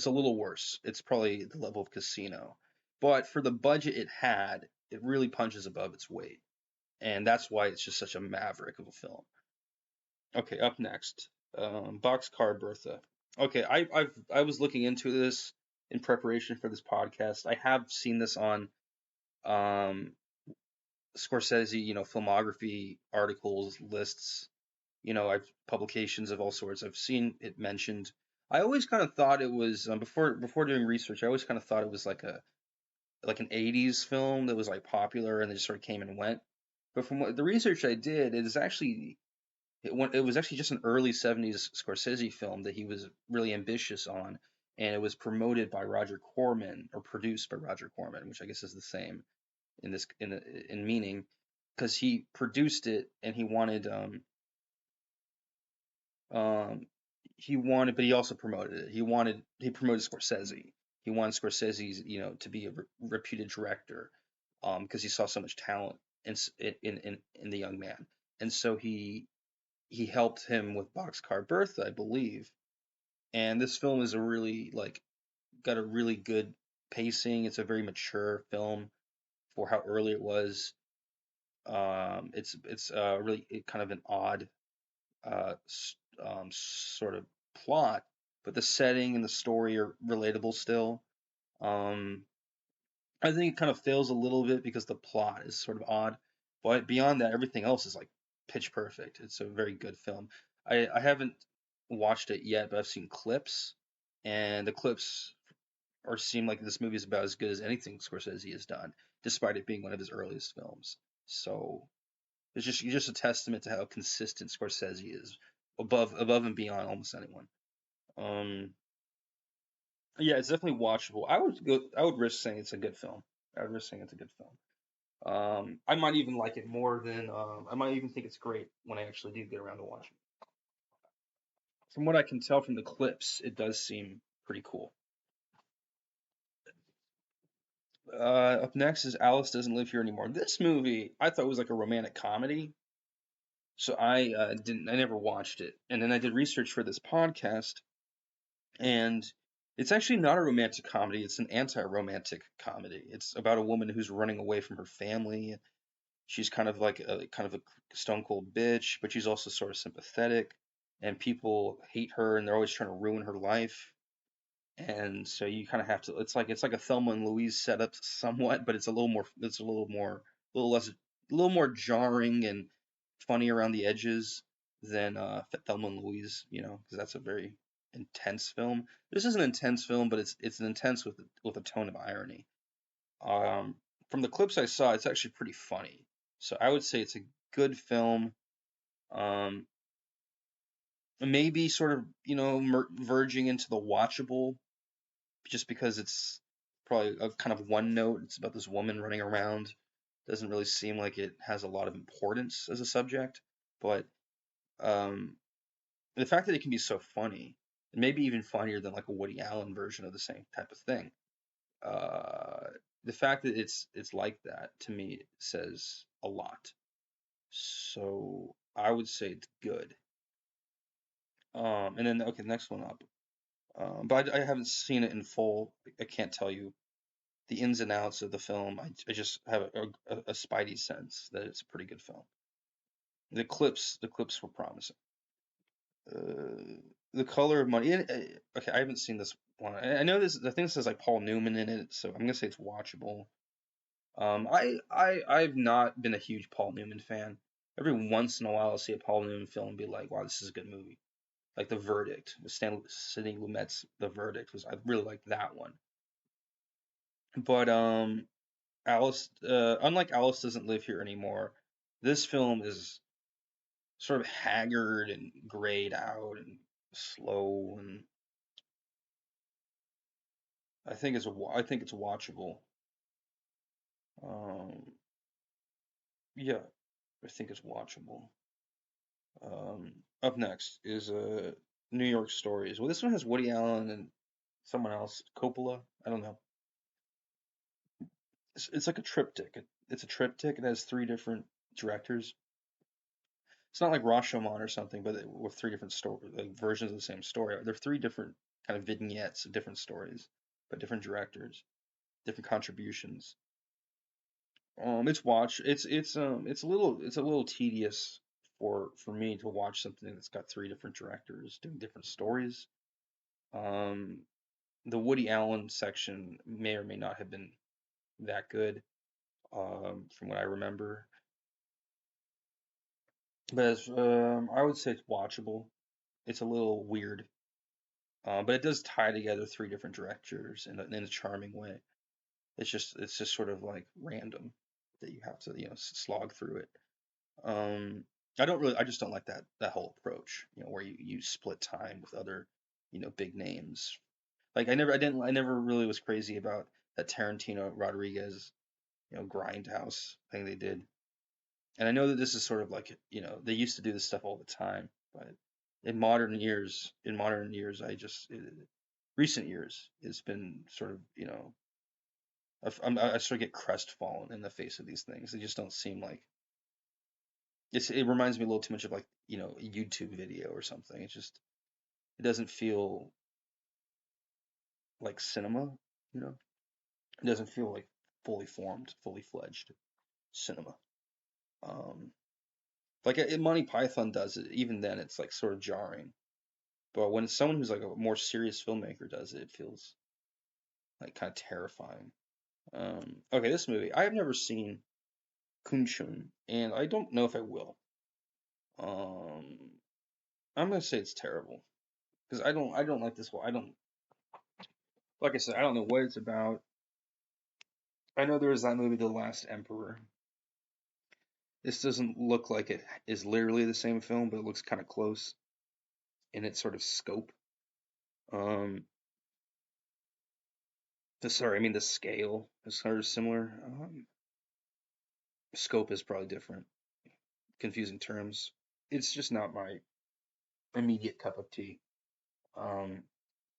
a little worse. It's probably the level of Casino, but for the budget it had, it really punches above its weight, and that's why it's just such a maverick of a film. Okay, up next, Boxcar Bertha. Okay, I was looking into this in preparation for this podcast. I have seen this on um Scorsese, filmography articles, lists, I've publications of all sorts. I've seen it mentioned. I always kind of thought it was before doing research. I always kind of thought it was like an '80s film that was like popular and it just sort of came and went. But from the research I did, it was actually just an early '70s Scorsese film that he was really ambitious on, and it was promoted by Roger Corman or produced by Roger Corman, which I guess is the same in meaning, because he produced it and um but he also promoted it. He promoted Scorsese. He wanted Scorsese's, to be a reputed director, because he saw so much talent in the young man, and so he helped him with Boxcar Bertha, I believe. And this film is a really like got a really good pacing. It's a very mature film for how early it was. It's really kind of an odd sort of plot, but the setting and the story are relatable still. Um, I think it kind of fails a little bit because the plot is sort of odd, but beyond that, everything else is like pitch perfect. It's a very good film. I haven't watched it yet, but I've seen clips, and the clips seem like this movie is about as good as anything Scorsese has done, despite it being one of his earliest films. So it's just a testament to how consistent Scorsese is, above and beyond almost anyone. Um, yeah, it's definitely watchable. I would risk saying it's a good film. I would risk saying it's a good film. I might even like it more than I might even think it's great when I actually do get around to watching it. From what I can tell from the clips, it does seem pretty cool. Up next is Alice Doesn't Live Here Anymore. This movie I thought was like a romantic comedy, so I never watched it, and then I did research for this podcast, and it's actually not a romantic comedy. It's an anti-romantic comedy. It's about a woman who's running away from her family. She's kind of a stone cold bitch, but she's also sort of sympathetic, and people hate her, and they're always trying to ruin her life. And so you kind of have to. It's like a Thelma and Louise setup somewhat, but it's a little more. It's a little less, a little more jarring and funny around the edges than Thelma and Louise. Because that's a very intense film. This is an intense film, but it's an intense with a tone of irony. Um, from the clips I saw, it's actually pretty funny. So I would say it's a good film. Um, maybe sort of verging into the watchable, just because it's probably a kind of one note. It's about this woman running around. Doesn't really seem like it has a lot of importance as a subject, but um, the fact that it can be so funny, and maybe even funnier than like a Woody Allen version of the same type of thing. Uh, the fact that it's like that to me says a lot. So I would say it's good. And then okay, next one up. But I haven't seen it in full. I can't tell you the ins and outs of the film. I just have a spidey sense that it's a pretty good film. The clips were promising. The Color of Money. Okay, I haven't seen this one. I know this. I think this has like Paul Newman in it, so I'm gonna say it's watchable. I've not been a huge Paul Newman fan. Every once in a while, I'll see a Paul Newman film and be like, "Wow, this is a good movie." Like The Verdict, with Sidney Lumet's The Verdict was I really liked that one. But unlike Alice Doesn't Live Here Anymore, this film is sort of haggard and grayed out and slow, and I think it's watchable. Um, yeah, I think it's watchable. Up next is New York Stories. Well, this one has Woody Allen and someone else, Coppola. I don't know. It's like a triptych. It's a triptych. It has three different directors. It's not like Rashomon or something, but with three different story like versions of the same story. They're three different kind of vignettes of different stories, but different directors, different contributions. It's a little tedious for me to watch something that's got three different directors doing different stories. Um, the Woody Allen section may or may not have been that good, from what I remember. But I would say it's watchable. It's a little weird, but it does tie together three different directors in a charming way. It's just sort of like random that you have to slog through it. Um, I just don't like that whole approach, where you split time with other, big names. Like I never really was crazy about that Tarantino Rodriguez, Grindhouse thing they did. And I know that this is sort of like, they used to do this stuff all the time, but in modern years, recent years, it's been sort of, I sort of get crestfallen in the face of these things. They just don't seem like it reminds me a little too much of like, a YouTube video or something. It doesn't feel like cinema, you know? It doesn't feel like fully formed, fully fledged cinema. Um, like Monty Python does it, even then it's like sort of jarring. But when it's someone who's like a more serious filmmaker does it, it feels like kind of terrifying. Okay, this movie I have never seen Kunchun, and I don't know if I will. Um, I'm gonna say it's terrible because I don't like this one. I don't like I said I don't know what it's about. I know there was that movie, The Last Emperor. This doesn't look like it is literally the same film, but it looks kind of close in its sort of scope. Um, I mean the scale is sort of similar. Scope is probably different. Confusing terms. It's just not my immediate cup of tea. Um,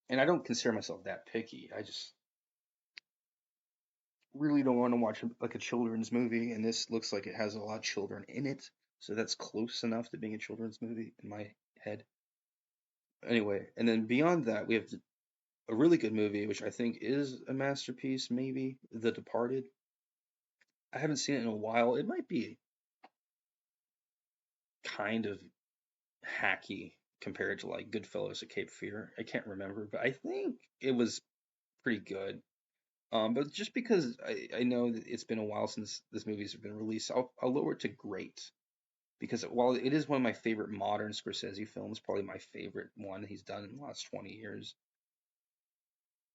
and I don't consider myself that picky. I just really don't want to watch like a children's movie, and this looks like it has a lot of children in it, so that's close enough to being a children's movie in my head. Anyway, and then beyond that, we have a really good movie, which I think is a masterpiece, maybe The Departed. I haven't seen it in a while. It might be kind of hacky compared to like Goodfellas or Cape Fear. I can't remember, but I think it was pretty good. But just because I know that it's been a while since this movie's been released, I'll lower it to great. Because while it is one of my favorite modern Scorsese films, probably my favorite one he's done in the last 20 years,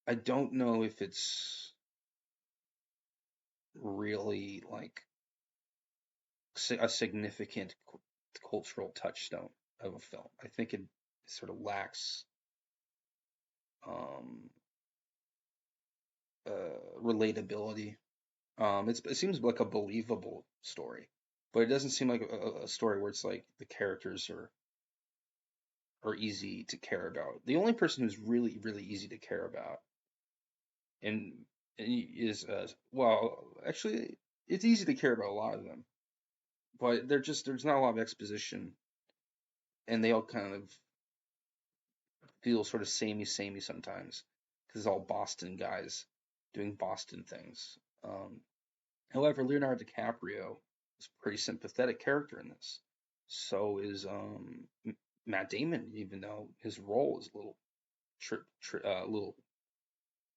I don't know if it's really like a significant cultural touchstone of a film. I think it sort of lacks um, relatability. It seems like a believable story, but it doesn't seem like a story where it's like the characters are easy to care about. The only person who's really really easy to care about and, is well, actually, it's easy to care about a lot of them, but there's not a lot of exposition, and they all kind of feels sort of samey sometimes because it's all Boston guys doing Boston things. However, Leonardo DiCaprio is a pretty sympathetic character in this. So is Matt Damon, even though his role is a little little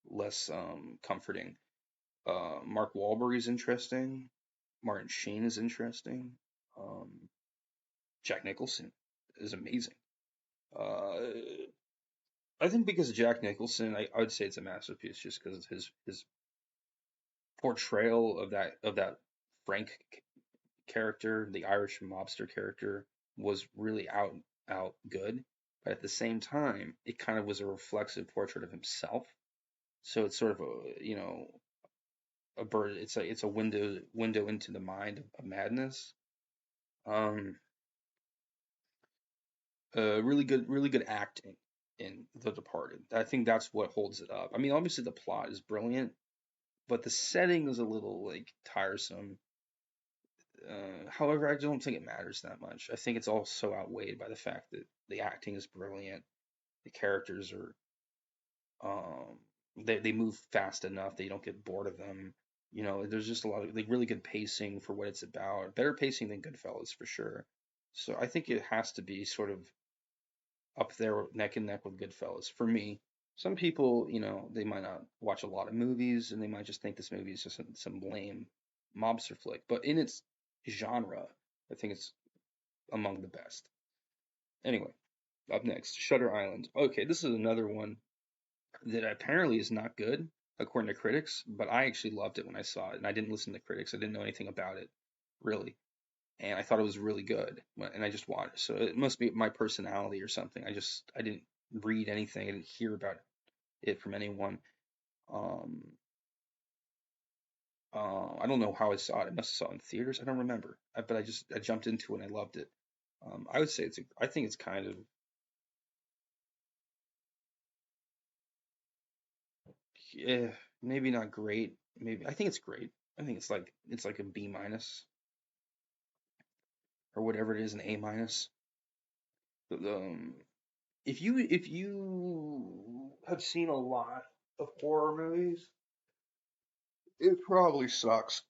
less comforting. Mark Wahlberg is interesting. Martin Sheen is interesting. Um, Jack Nicholson is amazing. Uh, I think because of Jack Nicholson, I would say it's a masterpiece just because of his portrayal of that Frank character, the Irish mobster character, was really out good. But at the same time, it kind of was a reflexive portrait of himself. So it's sort of a a bird. It's a window into the mind of madness. Um, really good acting in The Departed. I think that's what holds it up. I mean, obviously the plot is brilliant, but the setting is a little like tiresome. However, I don't think it matters that much. I think it's also outweighed by the fact that the acting is brilliant. The characters are they move fast enough that you don't get bored of them. You know, there's just a lot of like really good pacing for what it's about. Better pacing than Goodfellas for sure. So I think it has to be sort of up there neck and neck with Goodfellas for me. Some people, they might not watch a lot of movies and they might just think this movie is just some lame mobster flick. But in its genre, I think it's among the best. Anyway, up next, Shutter Island. Okay, this is another one that apparently is not good according to critics, but I actually loved it when I saw it, and I didn't listen to critics. I didn't know anything about it, really, and I thought it was really good, and I just watched. So it must be my personality or something. I didn't read anything. I didn't hear about it from anyone. Um, I don't know how I saw it. I must have saw it in theaters. I don't remember, but I jumped into it and I loved it. I would say I think it's kind of yeah, maybe not great. Maybe I think it's great. I think it's like a B minus or whatever it is, an A minus. Um, if you have seen a lot of horror movies, it probably sucks.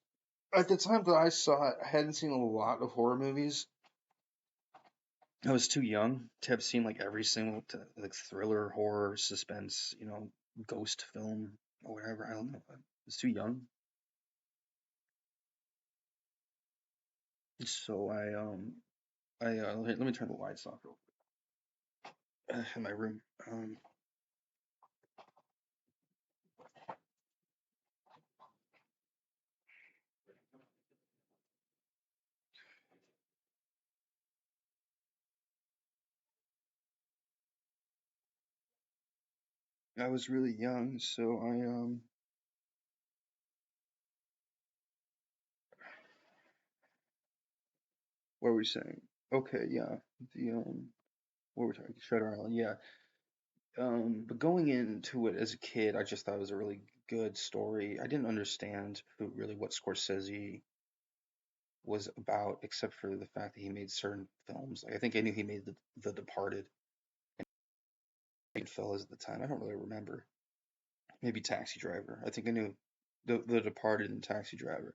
At the time that I saw it, I hadn't seen a lot of horror movies. I was too young to have seen like every single like thriller, horror, suspense, ghost film or whatever. I don't know. I was too young, so let me turn the lights off real quick in my room. I was really young, so what were we saying? Okay, yeah, the what were we talking? Shutter Island, yeah. But going into it as a kid, I just thought it was a really good story. I didn't understand really what Scorsese was about, except for the fact that he made certain films. Like I think I knew he made the Departed and Goodfellas at the time. I don't really remember. Maybe Taxi Driver. I think I knew the Departed and Taxi Driver.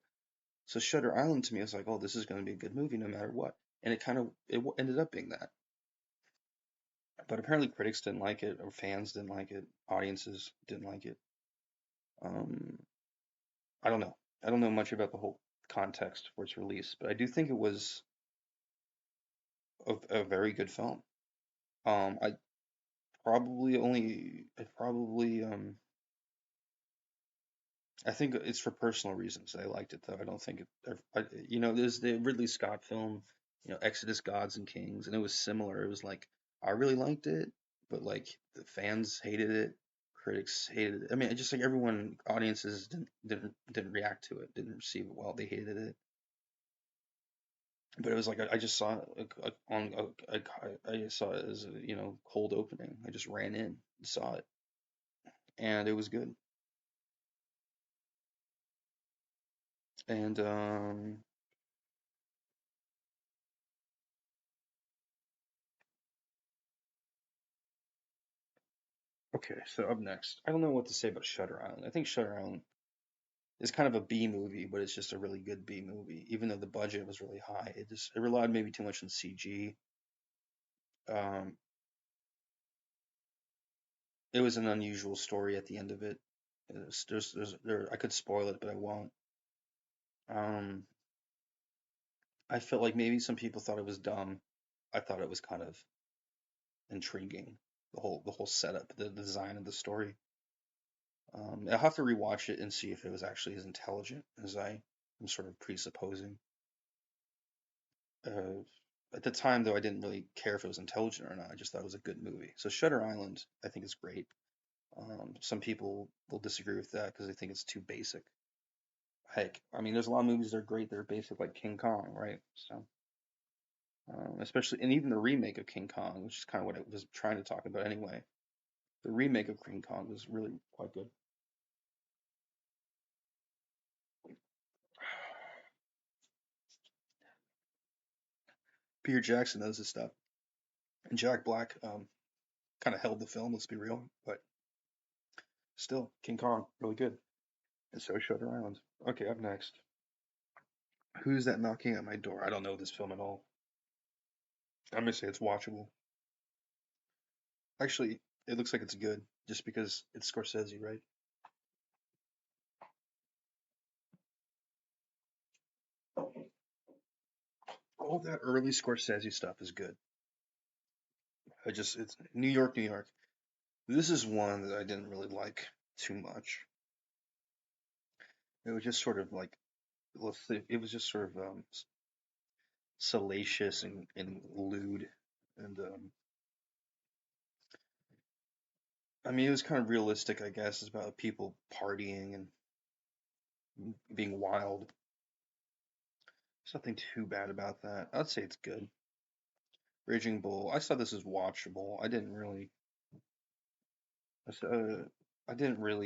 So Shutter Island to me, I was like, oh, this is going to be a good movie no matter what. And it ended up being that. But apparently critics didn't like it, or fans didn't like it, audiences didn't like it. Um, I don't know. I don't know much about the whole context for its release, but I do think it was a very good film. I I probably I think it's for personal reasons I liked it though. I don't think there's the Ridley Scott film, Exodus Gods and Kings, and it was similar. It was like I really liked it, but like the fans hated it, critics hated it. I mean, just like everyone, audiences didn't react to it, didn't receive it well. They hated it. But it was like I just saw it on I saw it as a cold opening. I just ran in and saw it, and it was good. And Okay, so up next, I don't know what to say about Shutter Island. I think Shutter Island is kind of a B movie, but it's just a really good B movie. Even though the budget was really high, it relied maybe too much on CG. Um, it was an unusual story at the end of it. I could spoil it, but I won't. Um, I felt like maybe some people thought it was dumb. I thought it was kind of intriguing. The whole setup, the design of the story. I'll have to rewatch it and see if it was actually as intelligent as I am sort of presupposing. Uh, at the time, though, I didn't really care if it was intelligent or not. I just thought it was a good movie. So Shutter Island, I think is great. Some people will disagree with that because they think it's too basic. Heck, I mean, there's a lot of movies that are great that are basic, like King Kong, right? So, especially, and even the remake of King Kong, which is kind of what I was trying to talk about anyway. The remake of King Kong was really quite good. Peter Jackson knows his stuff, and Jack Black kind of held the film. Let's be real, but still, King Kong really good, and so is Shutter Island. Okay, up next, who's that knocking at my door? I don't know this film at all. I'm gonna say it's watchable. Actually, it looks like it's good just because it's Scorsese, right? All that early Scorsese stuff is good. It's New York, New York. This is one that I didn't really like too much. It was just sort of like, let's say, it was just sort of salacious and lewd, and I mean, it was kind of realistic, I guess. It's about people partying and being wild. There's nothing too bad about that. I'd say it's good. Raging Bull. I saw this as watchable. I didn't really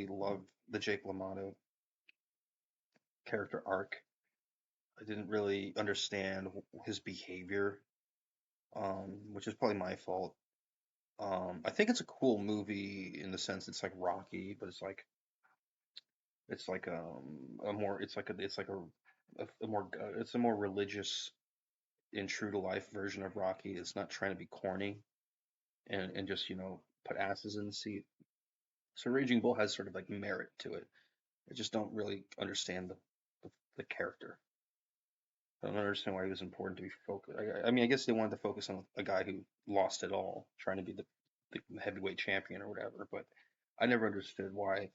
love the Jake LaMotta character arc. I didn't really understand his behavior, which is probably my fault. I think it's a cool movie in the sense it's like Rocky, but it's like a more it's like a more it's a more religious and true to life version of Rocky. It's not trying to be corny and just put asses in the seat. So Raging Bull has sort of like merit to it. I just don't really understand the character. I don't understand why he was important to be focused. I mean, I guess they wanted to focus on a guy who lost it all, trying to be the heavyweight champion or whatever. But I never understood why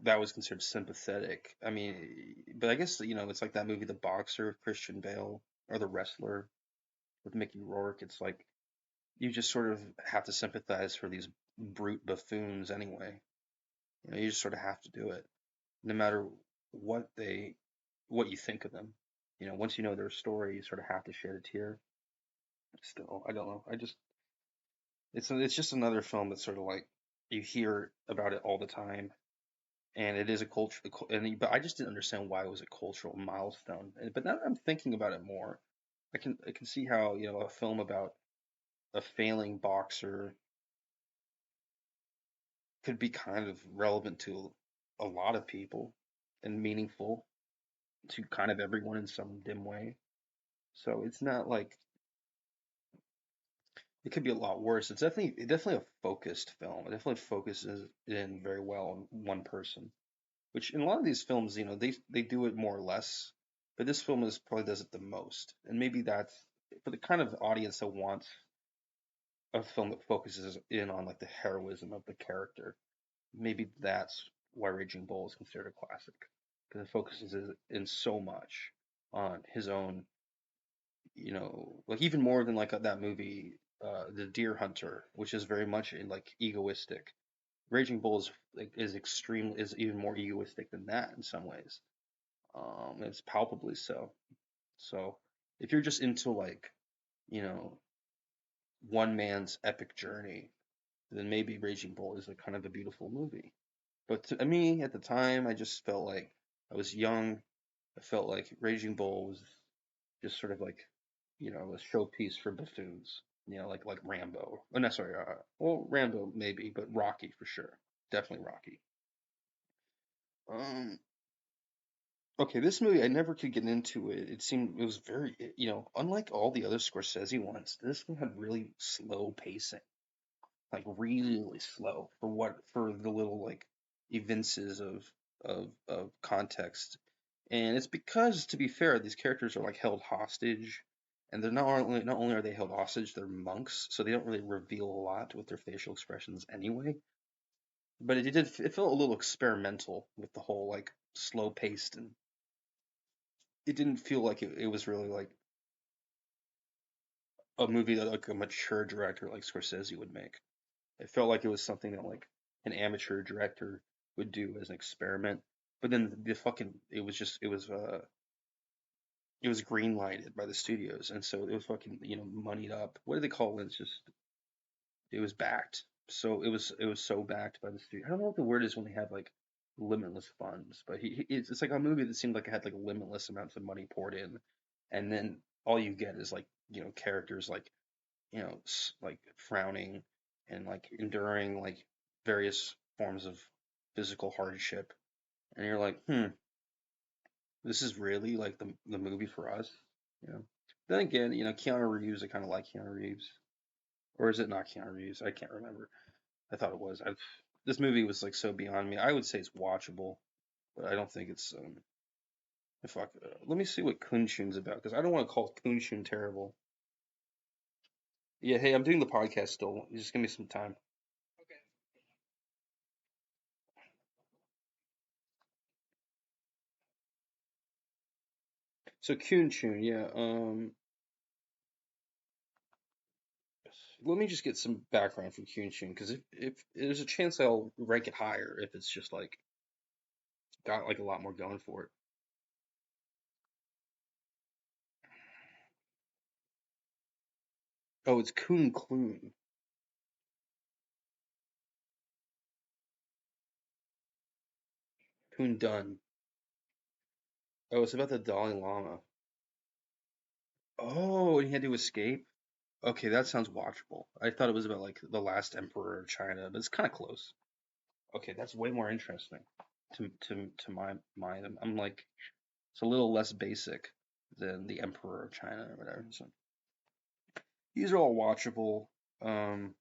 that was considered sympathetic. I mean, but I guess it's like that movie, The Boxer, with Christian Bale, or The Wrestler with Mickey Rourke. It's like you just sort of have to sympathize for these brute buffoons anyway. You just sort of have to do it, no matter what what you think of them. Once you know their story, you sort of have to shed a tear. Still, I don't know. It's just another film that's sort of like you hear about it all the time, and it is a culture. But I just didn't understand why it was a cultural milestone. But now that I'm thinking about it more, I can see how a film about a failing boxer could be kind of relevant to a lot of people and meaningful to kind of everyone in some dim way. So it's not like it could be a lot worse. It's definitely a focused film. It definitely focuses in very well on one person, which in a lot of these films, they do it more or less, but this film is probably does it the most. And maybe that's for the kind of audience that wants a film that focuses in on like the heroism of the character. Maybe that's why Raging Bull is considered a classic because it focuses in so much on his own, like even more than like that movie, The Deer Hunter, which is very much in like egoistic. Raging Bull is even more egoistic than that in some ways. It's palpably so. So if you're just into like, you know, one man's epic journey, then maybe Raging Bull is a kind of a beautiful movie. But to me, at the time, I just felt like I was young. I felt like Raging Bull was just sort of like, a showpiece for buffoons. like Rambo. Oh, no, sorry. Well, Rambo maybe, but Rocky for sure. Definitely Rocky. Um, okay, this movie I never could get into it. It seemed it was very, unlike all the other Scorsese ones, this one had really slow pacing, like really slow for the little like evinces of context. And it's because, to be fair, these characters are like held hostage, and they're not only are they held hostage, they're monks, so they don't really reveal a lot with their facial expressions anyway. But it felt a little experimental with the whole like slow paced, and it didn't feel like it was really like a movie that like a mature director like Scorsese would make. It felt like it was something that like an amateur director would do as an experiment. But then the fucking it was green lighted by the studios, and so it was fucking moneyed up. What do they call it? It's just it was backed. So it was so backed by the studio. I don't know what the word is when they have like limitless funds, but it's like a movie that seemed like it had like limitless amounts of money poured in, and then all you get is like characters like like frowning and like enduring like various forms of physical hardship, and you're like, this is really like the movie for us, you know. Then again, Keanu Reeves, I kind of like Keanu Reeves, or is it not Keanu Reeves? I can't remember. I thought it was. This movie was like so beyond me. I would say it's watchable, but I don't think it's. Fuck. Let me see what Kunshun's about because I don't want to call Kunshun terrible. Yeah. Hey, I'm doing the podcast still. Just give me some time. So Kunshun, yeah. Let me just get some background from Kunshun because if there's a chance I'll rank it higher if it's just like got like a lot more going for it. Oh, it's Kun Klun. Kun Dun. Oh, it's about the Dalai Lama. Oh, and he had to escape. Okay, that sounds watchable. I thought it was about like the last emperor of China, but it's kind of close. Okay, that's way more interesting to my mind. I'm like it's a little less basic than the emperor of China or whatever. So these are all watchable. Um,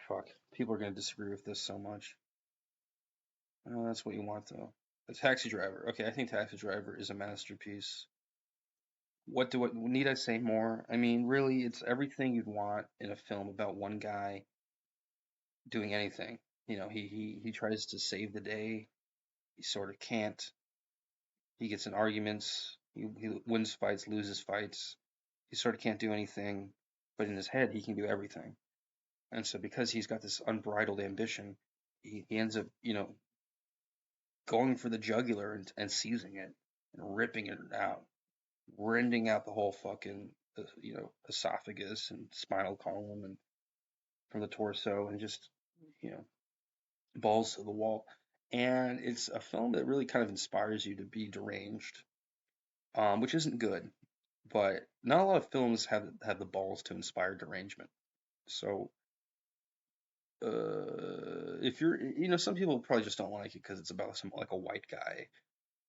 fuck, people are gonna disagree with this so much. That's what you want though. A Taxi Driver. Okay, I think Taxi Driver is a masterpiece. What do I need I say more? I mean, really, it's everything you'd want in a film about one guy doing anything. He tries to save the day. He sort of can't. He gets in arguments. He wins fights, loses fights. He sort of can't do anything, but in his head, he can do everything. And so, because he's got this unbridled ambition, he ends up, going for the jugular and seizing it and ripping it out, rending out the whole fucking, esophagus and spinal column and from the torso and just, you know, balls to the wall. And it's a film that really kind of inspires you to be deranged, which isn't good. But not a lot of films have the balls to inspire derangement. So if you're, some people probably just don't like it because it's about some like a white guy.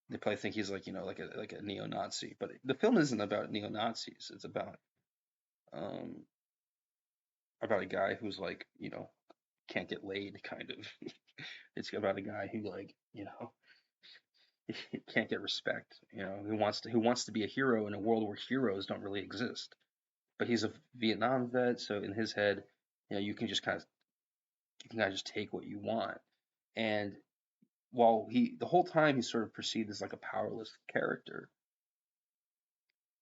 They probably think he's like like a neo-Nazi. But the film isn't about neo-Nazis. It's um about a guy who's like can't get laid kind of. It's about a guy who like can't get respect. Who wants to be a hero in a world where heroes don't really exist. But he's a Vietnam vet, so in his head, you can kind of just take what you want. And while the whole time he's sort of perceived as like a powerless character,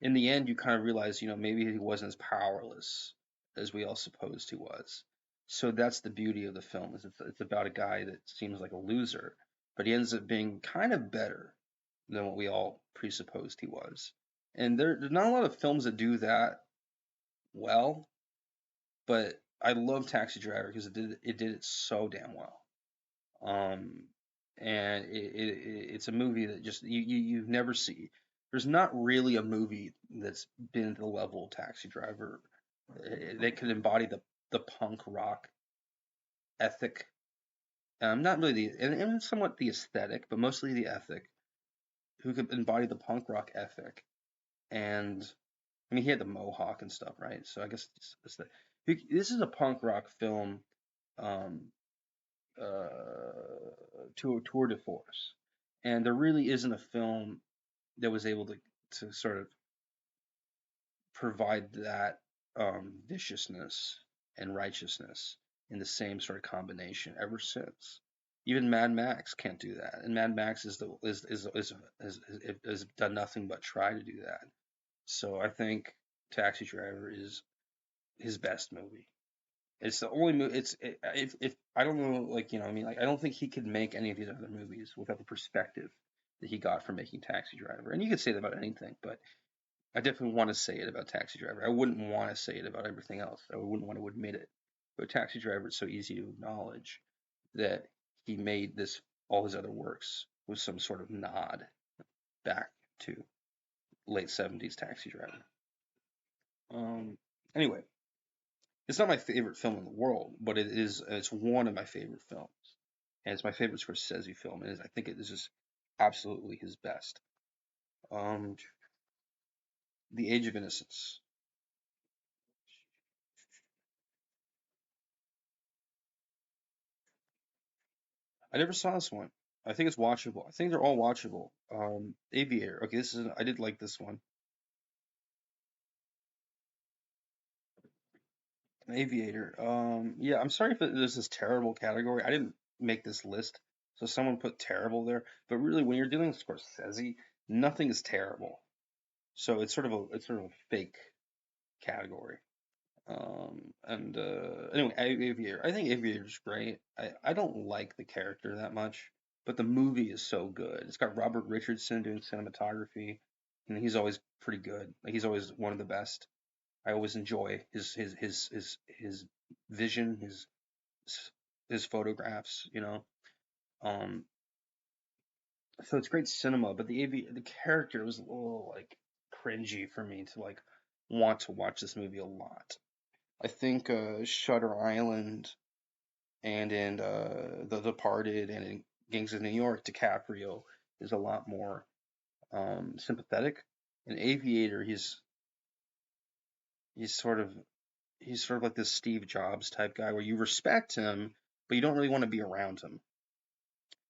in the end you kind of realize, maybe he wasn't as powerless as we all supposed he was. So that's the beauty of the film is it's about a guy that seems like a loser, but he ends up being kind of better than what we all presupposed he was. And there's not a lot of films that do that well, but I love Taxi Driver because it did it so damn well. Um, and it's a movie that just you never see. there's not really a movie that's been to the level of Taxi Driver. They could embody the punk rock ethic. Not really and somewhat the aesthetic, but mostly the ethic. Who could embody the punk rock ethic? And I mean, he had the mohawk and stuff, right? So I guess this is a punk rock film, um, tour de force, and there really isn't a film that was able to sort of provide that viciousness and righteousness in the same sort of combination ever since. Even Mad Max can't do that, and Mad Max has done nothing but try to do that. So I think Taxi Driver is his best movie. It's the only movie. If I don't know, like I mean, like I don't think he could make any of these other movies without the perspective that he got from making Taxi Driver. And you could say that about anything, but I definitely want to say it about Taxi Driver. I wouldn't want to say it about everything else. I wouldn't want to admit it. But Taxi Driver is so easy to acknowledge that he made this all his other works with some sort of nod back to late '70s Taxi Driver. Um, anyway, it's not my favorite film in the world, but it's one of my favorite films, and it's my favorite Scorsese film, and I think it is just absolutely his best. Um, The Age of Innocence. I never saw this one. I think it's watchable. I think they're all watchable. Aviator. Okay, I did like this one. Aviator. Yeah, I'm sorry if there's this terrible category. I didn't make this list, so someone put terrible there. But really, when you're dealing with Scorsese, nothing is terrible. So it's sort of a fake category. And anyway, Aviator. I think Aviator's great. I don't like the character that much, but the movie is so good. It's got Robert Richardson doing cinematography, and he's always pretty good. Like he's always one of the best. I always enjoy his vision, his photographs. Um, so it's great cinema, but the character was a little like cringy for me to like want to watch this movie a lot. I think Shutter Island and in The Departed and in Gangs of New York, DiCaprio is a lot more sympathetic. In Aviator, he's sort of he's sort of like this Steve Jobs type guy where you respect him, but you don't really want to be around him.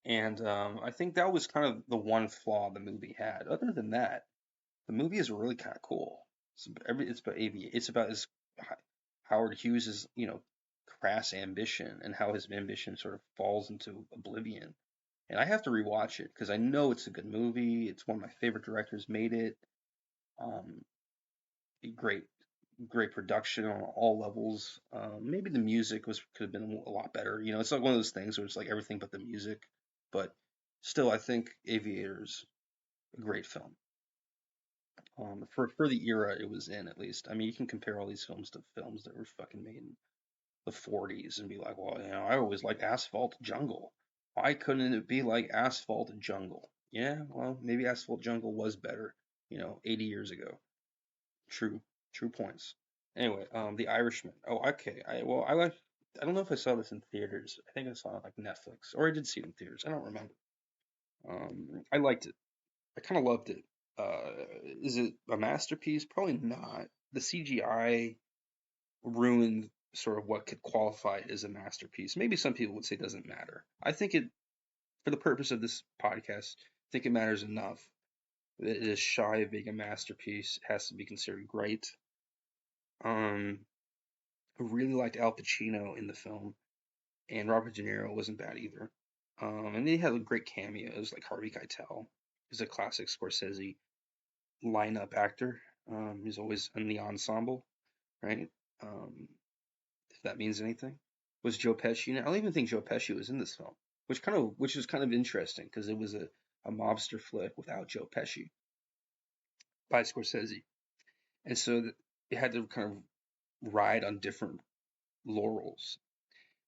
And I think that was kind of the one flaw the movie had. Other than that, the movie is really kind of cool. It's about aviation. It's about his Howard Hughes's crass ambition and how his ambition sort of falls into oblivion. And I have to rewatch it because I know it's a good movie. It's one of my favorite directors made it. Um, great, great production on all levels. Maybe the music could have been a lot better. It's like one of those things where it's like everything but the music. But still, I think Aviator's a great film. For the era it was in, at least. I mean, you can compare all these films to films that were fucking made in the '40s and be like, well, I always liked Asphalt Jungle. Why couldn't it be like Asphalt Jungle? Yeah, well, maybe Asphalt Jungle was better, 80 years ago. True, true points. Anyway, The Irishman. Oh, okay. I like. I don't know if I saw this in theaters. I think I saw it like Netflix, or I did see it in theaters. I don't remember. I liked it. I kind of loved it. Is it a masterpiece? Probably not. The CGI ruined sort of what could qualify as a masterpiece. Maybe some people would say it doesn't matter. I think it, for the purpose of this podcast, I think it matters enough that it is shy of being a masterpiece. It has to be considered great. Um, I really liked Al Pacino in the film, and Robert De Niro wasn't bad either. And they had great cameos like Harvey Keitel. He's a classic Scorsese lineup actor. He's always in the ensemble, right? Um, if that means anything. Was Joe Pesci in it? I don't even think Joe Pesci was in this film, which was kind of interesting because it was a mobster flick without Joe Pesci by Scorsese, and so it had to kind of ride on different laurels,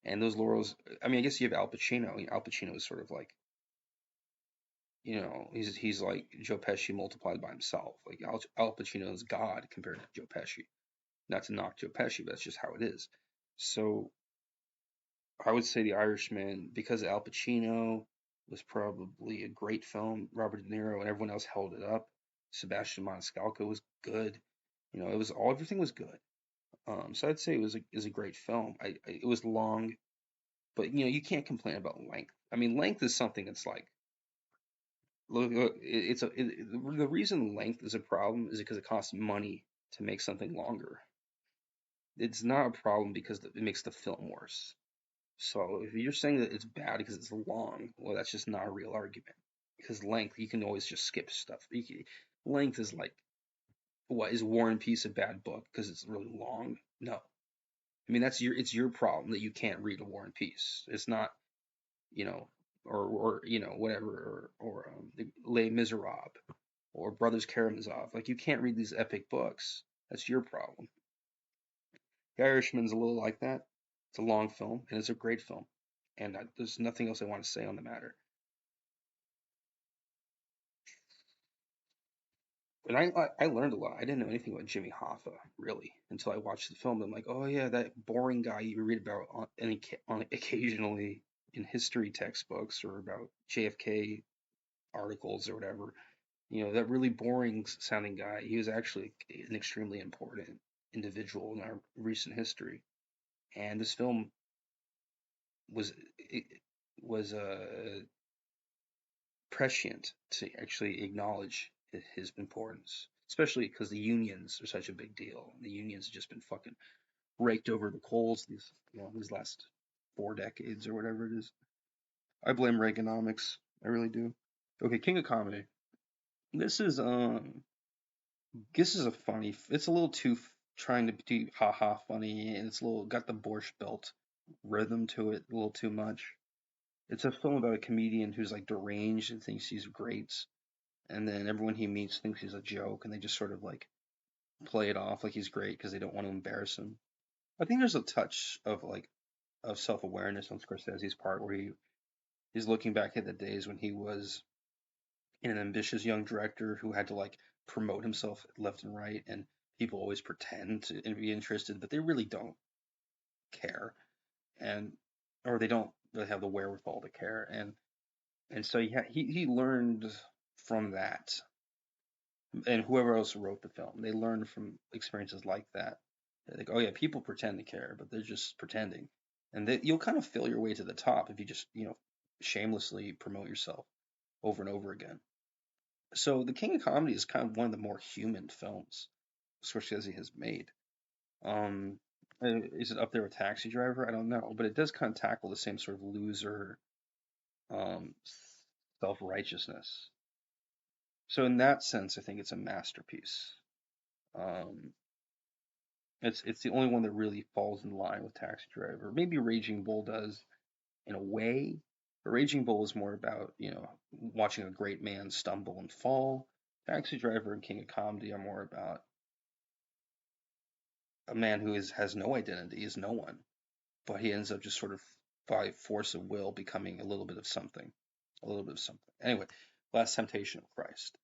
and those laurels. I mean, I guess you have Al Pacino. Al Pacino is sort of like He's like Joe Pesci multiplied by himself. Like Al Pacino is God compared to Joe Pesci. Not to knock Joe Pesci, but that's just how it is. So I would say The Irishman, because Al Pacino was probably a great film. Robert De Niro and everyone else held it up. Sebastian Maniscalco was good. It was all everything was good. So I'd say it was a great film. It was long, but you can't complain about length. I mean, length is something that's like look, the reason length is a problem is because it costs money to make something longer. It's not a problem because it makes the film worse. So if you're saying that it's bad because it's long, well, that's just not a real argument. Because length, you can always just skip stuff. Length is like, what is War and Peace a bad book because it's really long? No, I mean it's your problem that you can't read a War and Peace. It's not, you know, or whatever, or Les Miserables or Brothers Karamazov. Like you can't read these epic books. That's your problem. The Irishman's a little like that. It's a long film and it's a great film, and there's nothing else I want to say on the matter. And I learned a lot. I didn't know anything about Jimmy Hoffa really until I watched the film. I'm like, oh yeah, that boring guy you read about on occasionally in history textbooks or about JFK articles or whatever. That really boring sounding guy. He was actually an extremely important individual in our recent history. And this film was it was prescient to actually acknowledge his importance, especially because the unions are such a big deal. The unions have just been fucking raked over the coals these last 4 decades or whatever it is. I blame Reaganomics. I really do. Okay, King of Comedy. This is this is a funny. It's a little too trying to be haha funny, and it's a little got the Borscht Belt rhythm to it a little too much. It's a film about a comedian who's like deranged and thinks he's great, and then everyone he meets thinks he's a joke, and they just sort of like play it off like he's great because they don't want to embarrass him. I think there's a touch of self awareness on Scorsese's part where he's looking back at the days when he was an ambitious young director who had to like promote himself left and right, and people always pretend to be interested, but they really don't care, and or they don't really have the wherewithal to care, and so he learned from that, and whoever else wrote the film, they learned from experiences like that. They're like, oh yeah, people pretend to care, but they're just pretending, and you'll kind of feel your way to the top if you just shamelessly promote yourself over and over again. So The King of Comedy is kind of one of the more human films Scorsese has made. Um, is it up there with Taxi Driver? I don't know, but it does kind of tackle the same sort of loser, um, self-righteousness. So in that sense, I think it's a masterpiece. Um, it's the only one that really falls in line with Taxi Driver. Maybe Raging Bull does in a way, but Raging Bull is more about watching a great man stumble and fall. Taxi Driver and King of Comedy are more about a man who has no identity, is no one, but he ends up just sort of by force of will becoming a little bit of something, a little bit of something. Anyway, Last Temptation of Christ.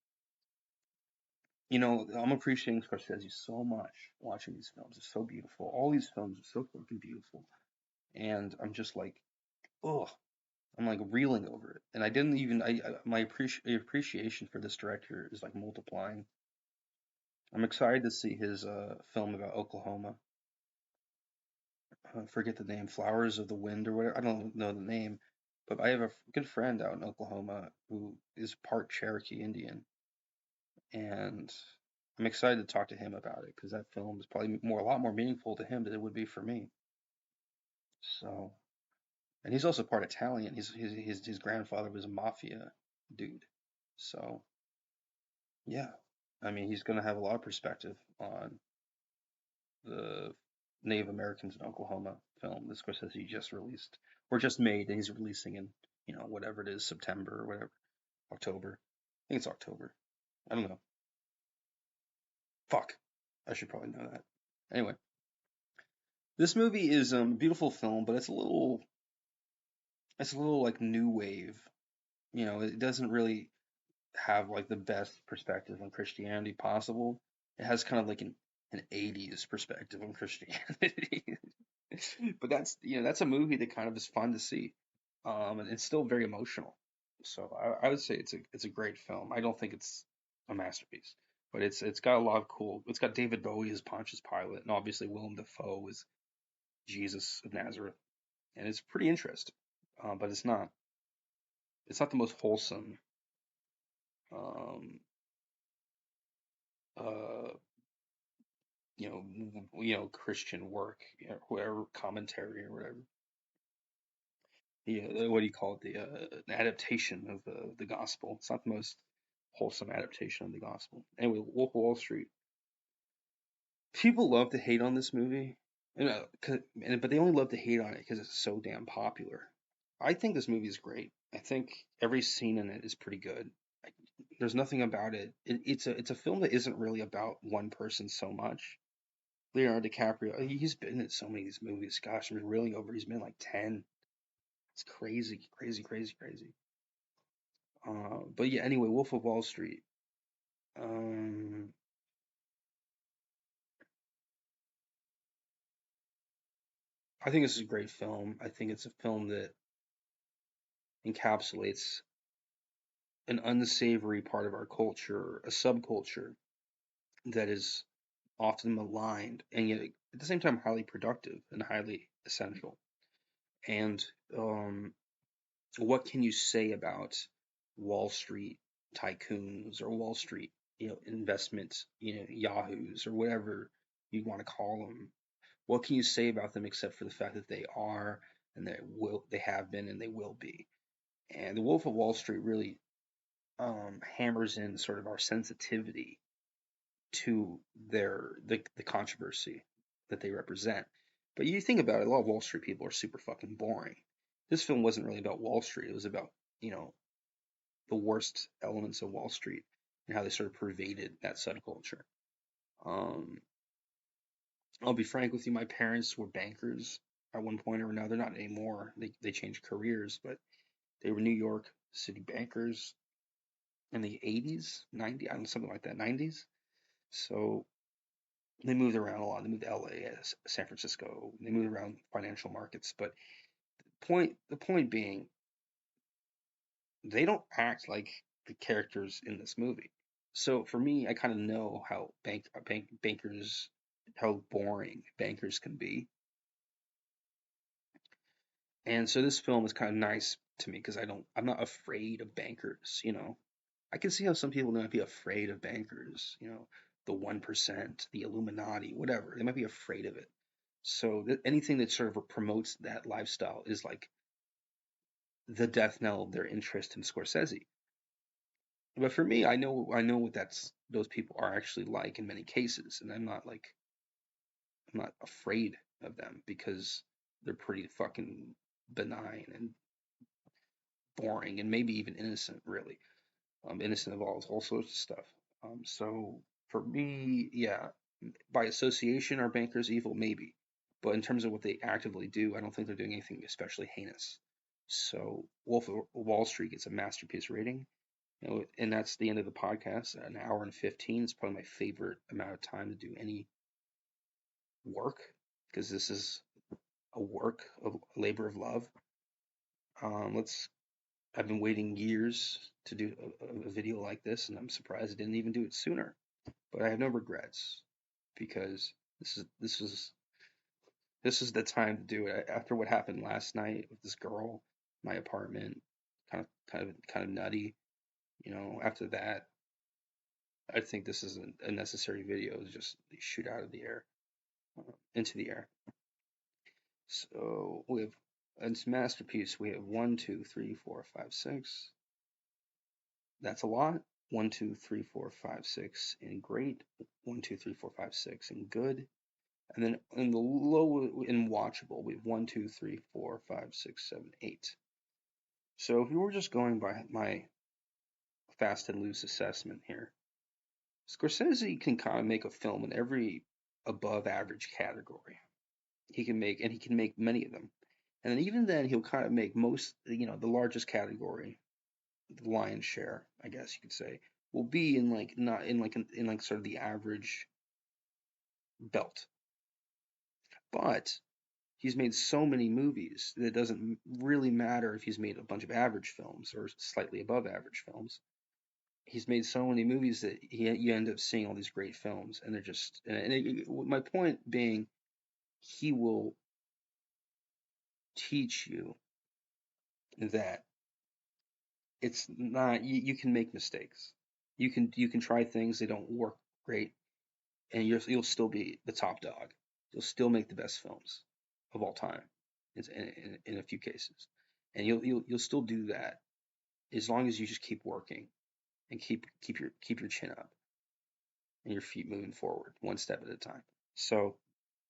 I'm appreciating Scorsese so much watching these films. It's so beautiful. All these films are so fucking beautiful, and I'm just like, oh, I'm like reeling over it. And I didn't even my appreciation for this director is like multiplying. I'm excited to see his film about Oklahoma. I forget the name, Flowers of the Wind or whatever. I don't know the name, but I have a good friend out in Oklahoma who is part Cherokee Indian, and I'm excited to talk to him about it because that film is probably a lot more meaningful to him than it would be for me. So, and he's also part Italian. His grandfather was a mafia dude. So, yeah, I mean, he's gonna have a lot of perspective on the Native Americans in Oklahoma film that Scorsese just released or just made, and he's releasing in whatever it is, September or whatever, October. I think it's October. I don't know. Fuck, I should probably know that. Anyway, this movie is a beautiful film, but it's a little like new wave. It doesn't really. have like the best perspective on Christianity possible. It has kind of like an 80s perspective on Christianity. But that's that's a movie that kind of is fun to see. And it's still very emotional. So I would say it's a great film. I don't think it's a masterpiece, but it's got a lot of cool. It's got David Bowie as Pontius Pilate, and obviously Willem Dafoe as Jesus of Nazareth, and it's pretty interesting. But it's not the most wholesome um, uh, Christian work, whatever commentary or whatever. Yeah, what do you call it? The adaptation of the gospel. It's not the most wholesome adaptation of the gospel. Anyway, Wolf of Wall Street. People love to hate on this movie, but they only love to hate on it because it's so damn popular. I think this movie is great. I think every scene in it is pretty good. There's nothing about it. It's a film that isn't really about one person so much. Leonardo DiCaprio, he's been in so many of these movies. Gosh, I'm reeling over. He's been like 10. It's crazy, crazy, crazy, crazy. But yeah, anyway, Wolf of Wall Street. Um, I think this is a great film. I think it's a film that encapsulates an unsavory part of our culture, a subculture that is often maligned and yet at the same time highly productive and highly essential. And um, what can you say about Wall Street tycoons or Wall Street, investment, yahoos or whatever you want to call them? What can you say about them except for the fact that they are and they have been and they will be? And The Wolf of Wall Street really hammers in sort of our sensitivity to the controversy that they represent. But you think about it, a lot of Wall Street people are super fucking boring. This film wasn't really about Wall Street. It was about, you know, the worst elements of Wall Street and how they sort of pervaded that subculture. Um, I'll be frank with you, my parents were bankers at one point or another, not anymore. They changed careers, but they were New York City bankers in the 80s, 90s, I don't know, something like that, 90s. So they moved around a lot. They moved to LA, San Francisco. They moved around financial markets. But the point being, they don't act like the characters in this movie. So for me, I kind of know how bankers, how boring bankers can be. And so this film is kind of nice to me because I'm not afraid of bankers. I can see how some people might be afraid of bankers, the 1%, the Illuminati, whatever. They might be afraid of it. So anything that sort of promotes that lifestyle is like the death knell of their interest in Scorsese. But for me, I know what those people are actually like in many cases, and I'm not afraid of them because they're pretty fucking benign and boring and maybe even innocent, really. Innocent of all sorts of stuff. So for me, yeah, by association, are bankers evil? Maybe, but in terms of what they actively do, I don't think they're doing anything especially heinous. So Wolf of Wall Street gets a masterpiece rating, and that's the end of the podcast. An hour and 15 is probably my favorite amount of time to do any work because this is a work of labor of love. Let's I've been waiting years to do a video like this, and I'm surprised I didn't even do it sooner. But I have no regrets because this is the time to do it. After what happened last night with this girl, my apartment, kind of nutty. After that, I think this is a necessary video to just shoot out of the air, into the air. So we have its masterpiece. We have 1, 2, 3, 4, 5, 6. That's a lot. 1, 2, 3, 4, 5, 6 in great. 1, 2, 3, 4, 5, 6 in good. And then in the low in watchable, we have 1, 2, 3, 4, 5, 6, 7, 8. So if you were just going by my fast and loose assessment here, Scorsese can kind of make a film in every above average category. He can make many of them. And then even then he'll kind of make most, the largest category the lion's share, I guess you could say, will be in like not in like sort of the average belt. But he's made so many movies that it doesn't really matter if he's made a bunch of average films or slightly above average films. He's made so many movies that you end up seeing all these great films, and they're just. My point being, he will teach you that it's not you can make mistakes. You can try things that don't work great, and you'll still be the top dog. You'll still make the best films of all time, in a few cases, and you'll still do that as long as you just keep working and keep your chin up and your feet moving forward one step at a time. So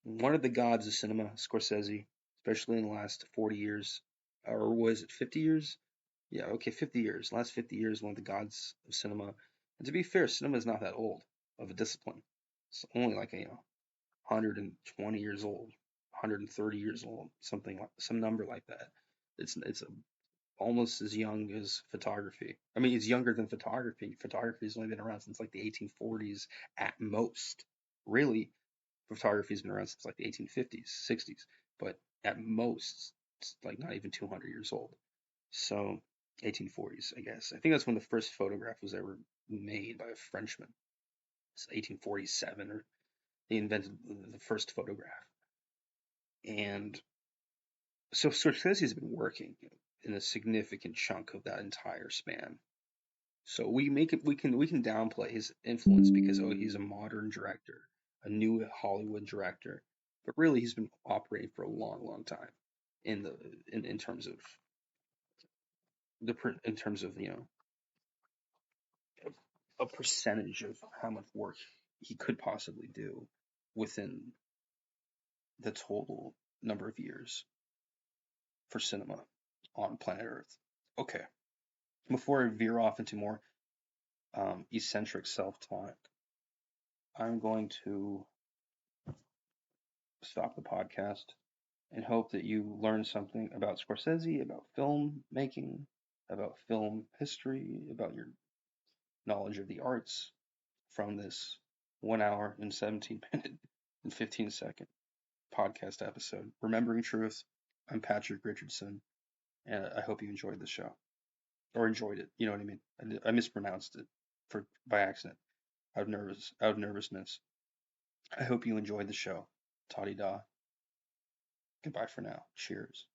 one of the gods of cinema, Scorsese, especially in the last 40 years, or was it 50 years? Yeah, okay, 50 years. Last 50 years, one of the gods of cinema. And to be fair, cinema is not that old of a discipline. It's only like, 120 years old, 130 years old, something like some number like that. It's almost as young as photography. I mean, it's younger than photography. Photography has only been around since like the 1840s at most. Really, photography has been around since like the 1850s, 60s, but at most, it's like not even 200 years old. So 1840s, I guess. I think that's when the first photograph was ever made by a Frenchman. It's 1847, or they invented the first photograph. And so Scorsese has been working in a significant chunk of that entire span. So we can downplay his influence because he's a modern director, a new Hollywood director, but really he's been operating for a long time in terms of in terms of a percentage of how much work he could possibly do within the total number of years for cinema on planet Earth. Okay, before I veer off into more eccentric self-talk, I'm going to stop the podcast and hope that you learn something about Scorsese, about film making, about film history, about your knowledge of the arts from this 1 hour and 17 minute and 15-second podcast episode. Remembering Truth. I'm Patrick Richardson, and I hope you enjoyed the show or enjoyed it. You know what I mean? I mispronounced it by accident, out of nervousness. I hope you enjoyed the show. Toddy da. Goodbye for now. Cheers.